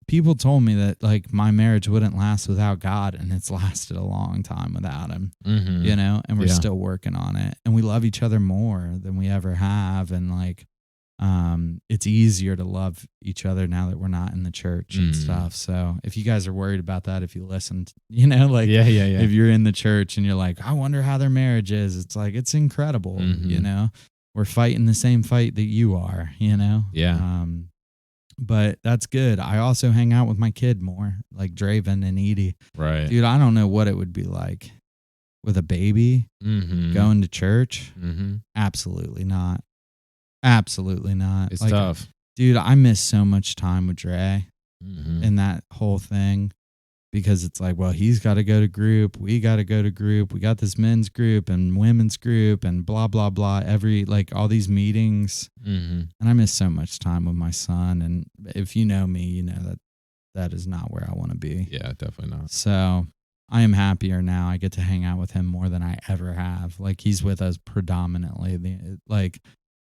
people told me that like my marriage wouldn't last without God, and it's lasted a long time without him, you know, and we're still working on it, and we love each other more than we ever have. And like, it's easier to love each other now that we're not in the church and stuff. So if you guys are worried about that, if you listened, you know, like, if you're in the church and you're like, I wonder how their marriage is, it's like, it's incredible. You know, we're fighting the same fight that you are, you know? Yeah. But that's good. I also hang out with my kid more, like Draven and Edie. Right. Dude, I don't know what it would be like with a baby Mm-hmm. going to church. Mm-hmm. Absolutely not. Absolutely not. It's like, tough. Dude, I miss so much time with Dre Mm-hmm. and that whole thing because it's like, well, he's got to go to group. We got to go to group. We got this men's group and women's group and blah, blah, blah. All these meetings. Mm-hmm. And I miss so much time with my son. And if you know me, you know that is not where I want to be. Yeah, definitely not. So I am happier now. I get to hang out with him more than I ever have. Like he's with us predominantly.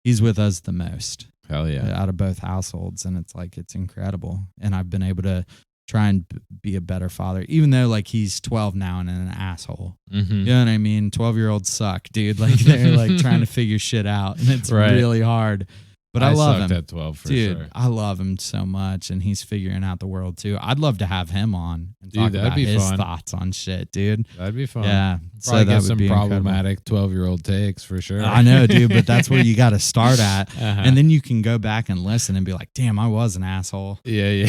He's with us the most. Hell yeah. Out of both households, and it's incredible. And I've been able to try and be a better father, even though like he's 12 now and an asshole. Mm-hmm. You know what I mean? 12-year-olds suck, dude. Like they're like trying to figure shit out, and it's Right. really hard. But I love sucked him. at 12 for Dude, sure. I love him so much, and he's figuring out the world too. I'd love to have him on and Dude, talk that'd about be his fun. thoughts on shit, dude. That'd be fun. Yeah, Probably that get would some be incredible. problematic 12-year-old takes for sure. I know, dude, but that's where you got to start at, Uh-huh. and then you can go back and listen and be like, "Damn, I was an asshole." Yeah.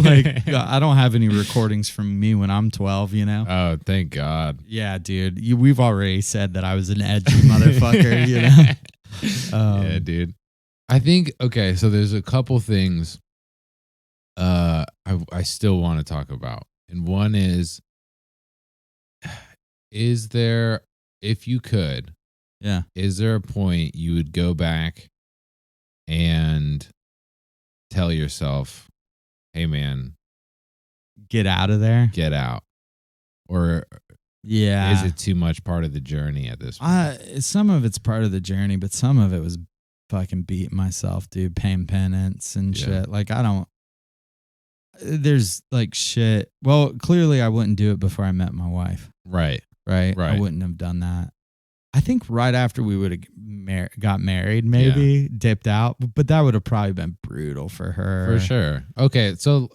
Like I don't have any recordings from me when I'm 12. You know? Oh, thank God. Yeah, dude. We've already said that I was an edgy motherfucker. You know? Yeah, dude. I think okay, so there's a couple things I still want to talk about. And one is there, if you could, Yeah. is there a point you would go back and tell yourself, hey man, Get out of there. get out? Or Yeah. is it too much part of the journey at this point? Some of it's part of the journey, but some of it was fucking beating myself, dude, paying penance and Yeah. shit. Like there's like shit. Well, clearly I wouldn't do it before I met my wife, Right. right? I Right. wouldn't have done that. I think right after we would have got married, maybe dipped out, but that would have probably been brutal for her. For sure. Okay, so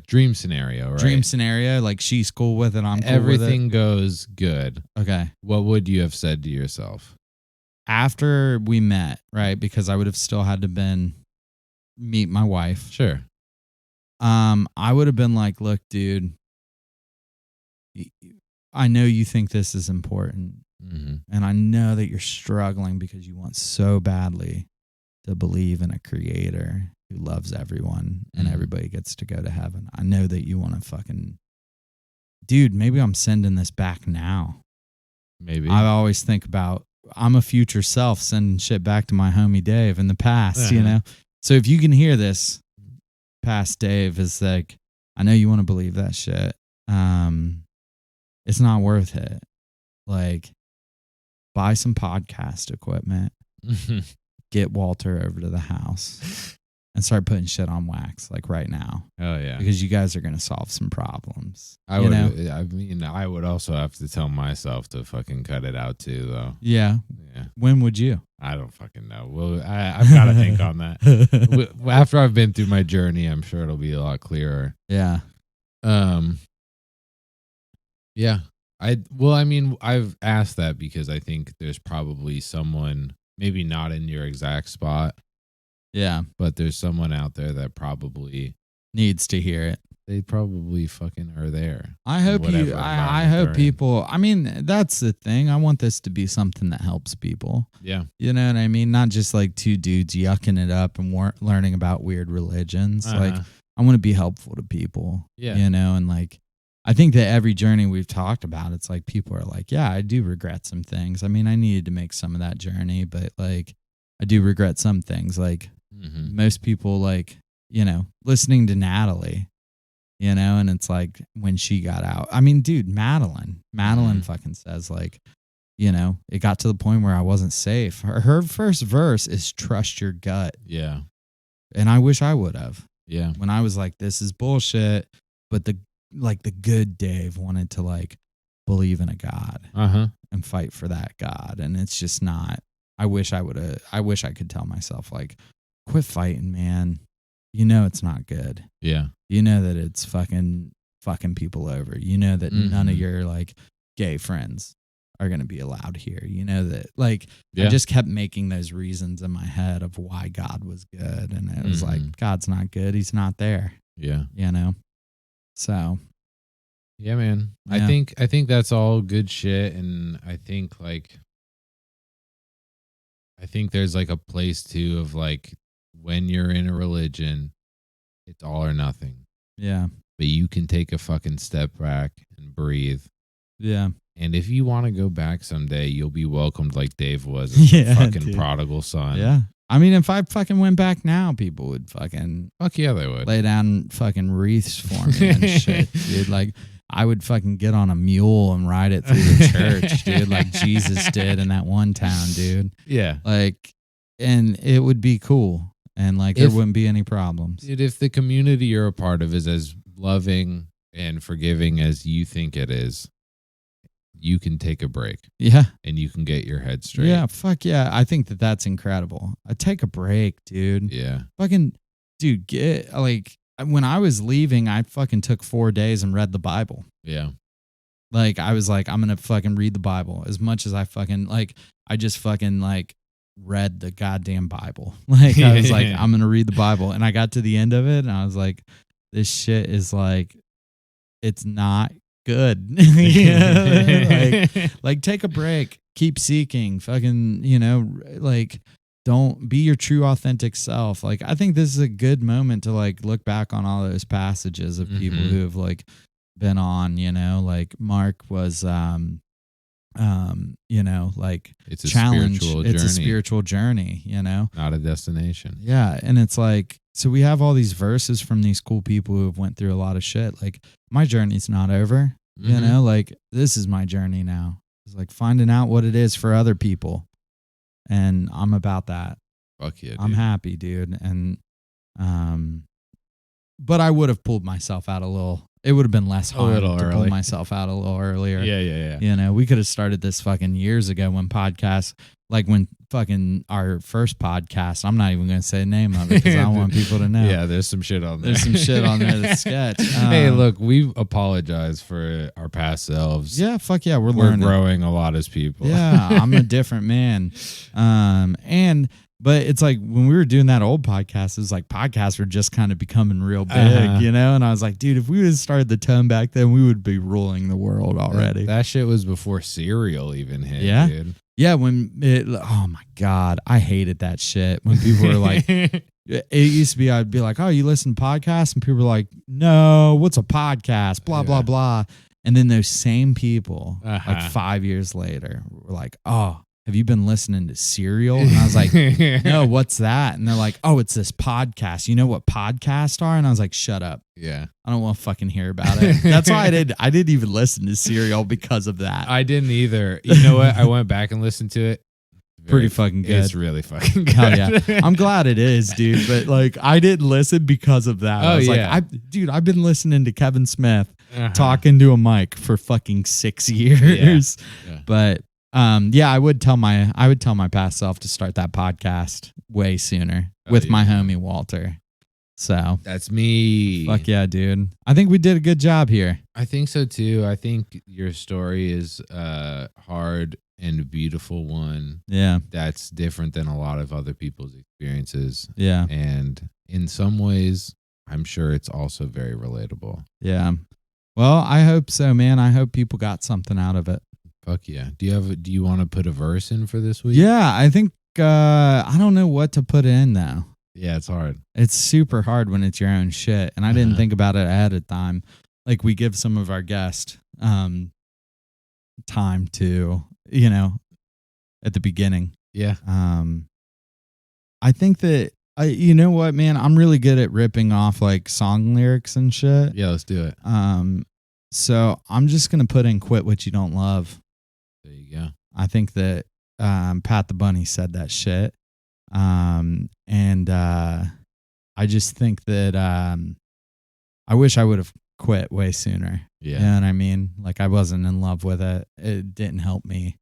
dream scenario, right? Dream scenario, like she's cool with it, I'm cool Everything goes good. with it. Okay. What would you have said to yourself? After we met, right? Because I would have still had to meet my wife. Sure. I would have been like, look, dude, I know you think this is important. Mm-hmm. And I know that you're struggling because you want so badly to believe in a creator who loves everyone and Mhm. everybody gets to go to heaven. I know that you want to fucking, dude, maybe I'm sending this back now. Maybe. I always think about, I'm a future self sending shit back to my homie Dave in the past, you Uh-huh. know? So if you can hear this, past Dave is like, I know you want to believe that shit. It's not worth it. Like, buy some podcast equipment, get Walter over to the house and start putting shit on wax like right now Oh yeah. because you guys are going to solve some problems. I you would. know? I mean, I would also have to tell myself to fucking cut it out too, though. Yeah. Yeah. When would you? I don't fucking know. Well, I've got to think on that. After I've been through my journey, I'm sure it'll be a lot clearer. Yeah. Yeah. I've asked that because I think there's probably someone, maybe not in your exact spot, Yeah. but there's someone out there that probably Needs to hear it. they probably fucking are there. I hope whatever I environment hope they're in. people, I mean, that's the thing. I want this to be something that helps people. Yeah. You know what I mean? Not just like two dudes yucking it up and learning about weird religions. Like, Uh-huh. I want to be helpful to people. Yeah. You know, and like, I think that every journey we've talked about, it's like people are like, yeah, I do regret some things. I mean, I needed to make some of that journey, but like, I do regret some things. Like, Mm-hmm. most people, like, you know, listening to Natalie, you know, and it's like when she got out. I mean, dude, Madeline Mhm. fucking says, like, you know, it got to the point where I wasn't safe. Her first verse is trust your gut. Yeah. And I wish I would have. Yeah. When I was like, this is bullshit. But the good Dave wanted to like believe in a God Uh-huh. and fight for that God. And it's just not, I wish I could tell myself, like, quit fighting, man. You know, it's not good. Yeah. You know that it's fucking people over. You know that none of Mhm. your like gay friends are going to be allowed here. You know that, like, Yeah. I just kept making those reasons in my head of why God was good. And it was like, God's not good. He's not there, Yeah. you know? So, Yeah, man. Yeah. I think that's all good shit. And I think there's like a place too of like when you're in a religion, it's all or nothing. yeah. But you can take a fucking step back and breathe. Yeah. And if you want to go back someday, you'll be welcomed like Dave was as a fucking dude. prodigal son. Yeah. I mean, if I fucking went back now, people would fucking Fuck yeah, they would. lay down fucking wreaths for me and shit, dude. Like, I would fucking get on a mule and ride it through the church, dude, like Jesus did in that one town, dude. Yeah. Like, and it would be cool. And like, there wouldn't be any problems. Dude, if the community you're a part of is as loving and forgiving as you think it is, you can take a break. Yeah. And you can get your head straight. Yeah. Fuck yeah. I think that that's incredible. I take a break, dude. Yeah. Fucking, dude, get like, when I was leaving, I fucking took 4 days and read the Bible. Yeah. Like, I was like, I'm going to fucking read the Bible as much as I fucking, like, I just fucking, like, read the goddamn Bible. Like, I was like, I'm going to read the Bible. And I got to the end of it and I was like, this shit is like, it's not good. like, take a break, keep seeking, fucking, you know, like, don't be your true authentic self. Like, I think this is a good moment to like look back on all those passages of people who have like been on, you know, like Mark was, you know, like it's a challenge. spiritual It's journey, a spiritual journey, you know, not a destination. Yeah. And it's like, so we have all these verses from these cool people who have went through a lot of shit. Like, my journey's not over, you know, like this is my journey now. It's like finding out what it is for other people. And I'm about that. Fuck yeah, dude. I'm happy, dude. And, but I would have pulled myself out a little. It would have been less hard to pull myself out a little earlier. Yeah. You know, we could have started this fucking years ago when podcasts, like when fucking our first podcast, I'm not even going to say the name of it because I don't want people to know. Yeah, there's some shit on there. There's some shit on there that's sketch. Hey, look, we apologize for our past selves. Yeah, fuck yeah, we're We're learning. growing a lot as people. Yeah, I'm a different man. But it's like when we were doing that old podcast, it was like podcasts were just kind of becoming real big, you know? And I was like, dude, if we would have started the tone back then, we would be ruling the world already. That shit was before Serial even hit, Yeah? dude. Yeah, when it, oh my God, I hated that shit. When people were like, it used to be, I'd be like, oh, you listen to podcasts? And people were like, no, what's a podcast? Blah, blah, blah. And then those same people, like 5 years later, were like, oh, have you been listening to Serial? And I was like, no, what's that? And they're like, oh, it's this podcast. You know what podcasts are? And I was like, shut up. Yeah. I don't want to fucking hear about it. That's why I didn't even listen to Serial because of that. I didn't either. You know what? I went back and listened to it. Pretty fucking good. It's really fucking good. Hell yeah. I'm glad it is, dude. But like, I didn't listen because of that. I was like, I've been listening to Kevin Smith talking to a mic for fucking 6 years. Yeah. But yeah, I would tell my past self to start that podcast way sooner with my homie Walter. So that's me. Fuck yeah, dude. I think we did a good job here. I think so too. I think your story is a hard and beautiful one. Yeah. That's different than a lot of other people's experiences. Yeah. And in some ways, I'm sure it's also very relatable. Yeah. Well, I hope so, man. I hope people got something out of it. Fuck yeah. Do you want to put a verse in for this week? Yeah, I think I don't know what to put in though. Yeah, it's hard. It's super hard when it's your own shit. And I didn't think about it ahead of time. Like we give some of our guests time to, you know, at the beginning. Yeah. I think that you know what, man, I'm really good at ripping off like song lyrics and shit. Yeah, let's do it. So I'm just gonna put in "Quit What You Don't Love." There you go. I think that Pat the Bunny said that shit. And I just think that I wish I would have quit way sooner. Yeah. You know what I mean? Like I wasn't in love with it. It didn't help me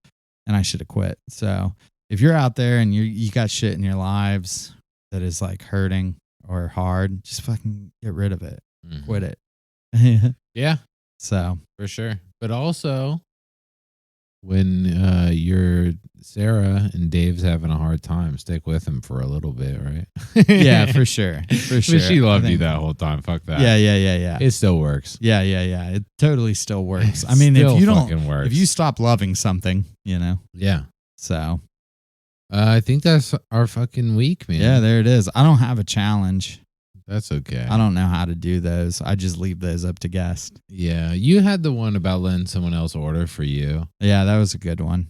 and I should have quit. So if you're out there and you got shit in your lives that is like hurting or hard, just fucking get rid of it. Mm-hmm. Quit it. Yeah. So for sure. But also when you're Sarah and Dave's having a hard time, stick with him for a little bit, right? Yeah, for sure. For sure. But she loved I you think- that whole time. Fuck that. Yeah. It still works. Yeah. It totally still works. I It mean, still if you don't, fucking works. if you stop loving something, Yeah. so I think that's our fucking week, man. yeah, there it is. I don't have a challenge. That's okay. I don't know how to do those. I just leave those up to guests. Yeah. You had the one about letting someone else order for you. Yeah, that was a good one.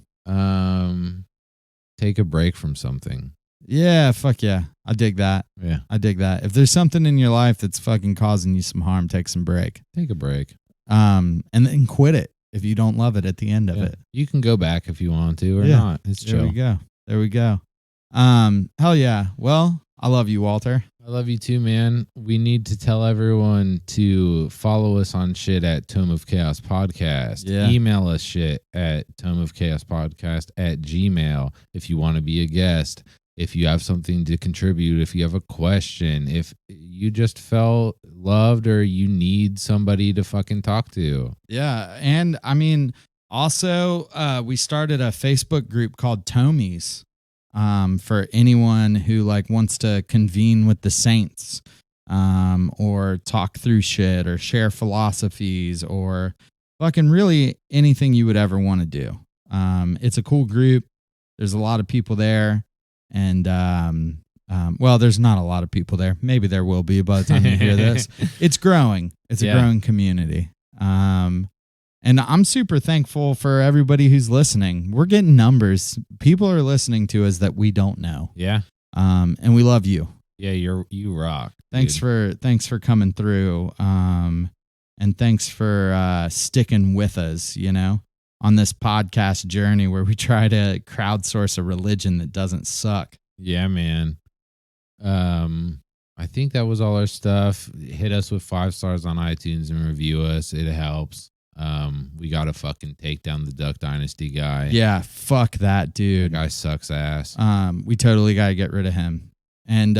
Take a break from something. Yeah, fuck yeah. I dig that. Yeah. I dig that. If there's something in your life that's fucking causing you some harm, take some break. Take a break. And then quit it if you don't love it at the end of Yeah. it. You can go back if you want to or Yeah. not. It's There chill. we go. There we go. Hell yeah. Well, I love you, Walter. I love you too, man. We need to tell everyone to follow us on shit at Tome of Chaos Podcast. Yeah. Email us shit at Tome of Chaos Podcast at Gmail if you want to be a guest. If you have something to contribute, if you have a question, if you just felt loved or you need somebody to fucking talk to. Yeah. And I mean, also, we started a Facebook group called Tomies. For anyone who like wants to convene with the saints, or talk through shit or share philosophies or fucking really anything you would ever want to do. It's a cool group. There's a lot of people there, and well, there's not a lot of people there. Maybe there will be by the time you hear this. It's growing. It's a growing community. And I'm super thankful for everybody who's listening. We're getting numbers. People are listening to us that we don't know. Yeah. And we love you. Yeah, you rock. Thanks dude. for coming through. And thanks for sticking with us, on this podcast journey where we try to crowdsource a religion that doesn't suck. Yeah, man. I think that was all our stuff. Hit us with 5 stars on iTunes and review us. It helps. We gotta fucking take down the Duck Dynasty guy. Yeah, fuck that That dude. guy sucks ass. We totally gotta get rid of him. And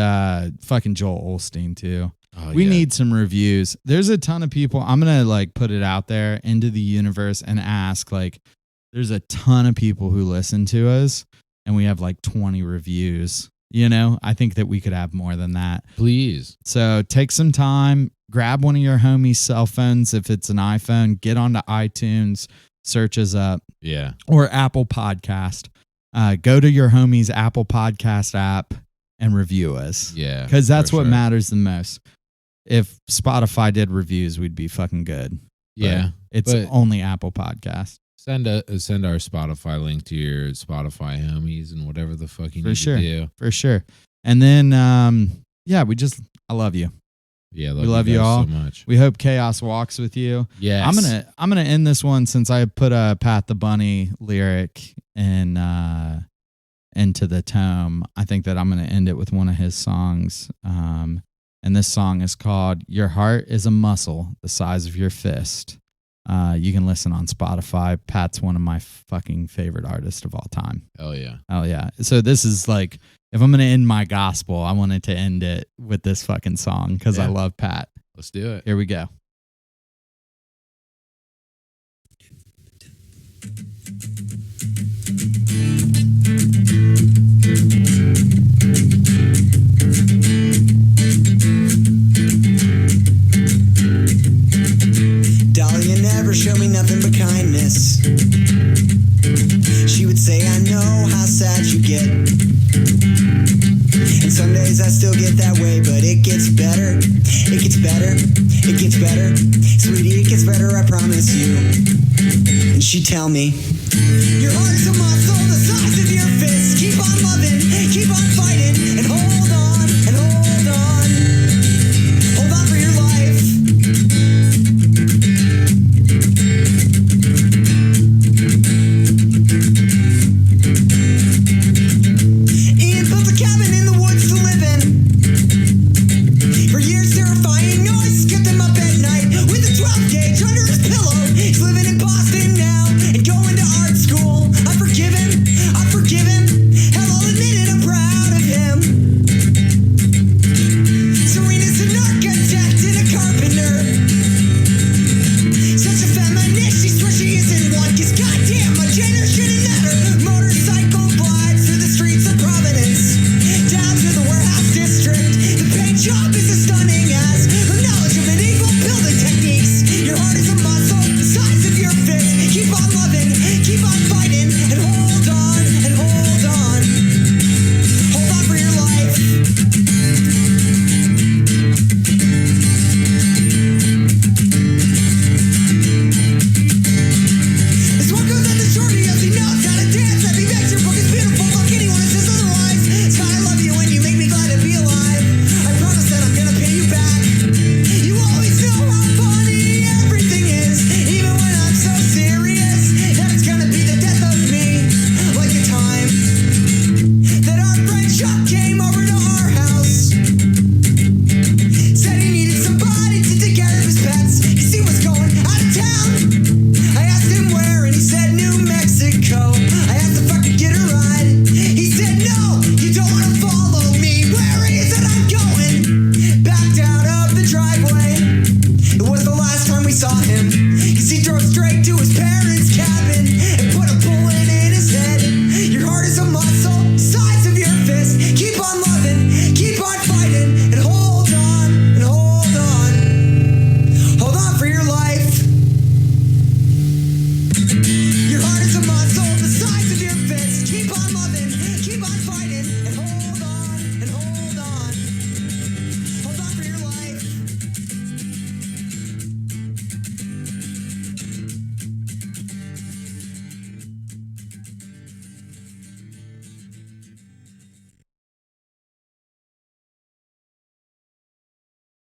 fucking Joel Olstein too. Oh, We yeah. need some reviews. There's a ton of people. I'm going to like put it out there into the universe and ask, like, there's a ton of people who listen to us and we have like 20 reviews. I think that we could have more than that. Please. So take some time, grab one of your homies' cell phones. If it's an iPhone, get onto iTunes, search us up, Yeah. or Apple Podcast. Go to your homie's Apple Podcast app and review us. Yeah. Because that's for what sure. matters the most. If Spotify did reviews, we'd be fucking good. Yeah. It's but- only Apple Podcast. Send our Spotify link to your Spotify homies and whatever the fuck you For need sure. to do. For sure. And then, I love you. Yeah. We love guys you all. so much. We hope chaos walks with you. Yes. I'm gonna end this one since I put a Pat the Bunny lyric in into the tome. I think that I'm gonna end it with one of his songs. And this song is called "Your Heart Is a Muscle the Size of Your Fist." You can listen on Spotify. Pat's one of my fucking favorite artists of all time. Hell yeah. Oh yeah. So this is like, if I'm gonna end my gospel, I wanted to end it with this fucking song because I Yeah. love Pat. Let's do it. Here we go. Dahlia never showed me nothing but kindness. She would say, I know how sad you get. And some days I still get that way, but it gets better. It gets better. It gets better. Sweetie, it gets better, I promise you. And she'd tell me, your heart is a muscle the size of your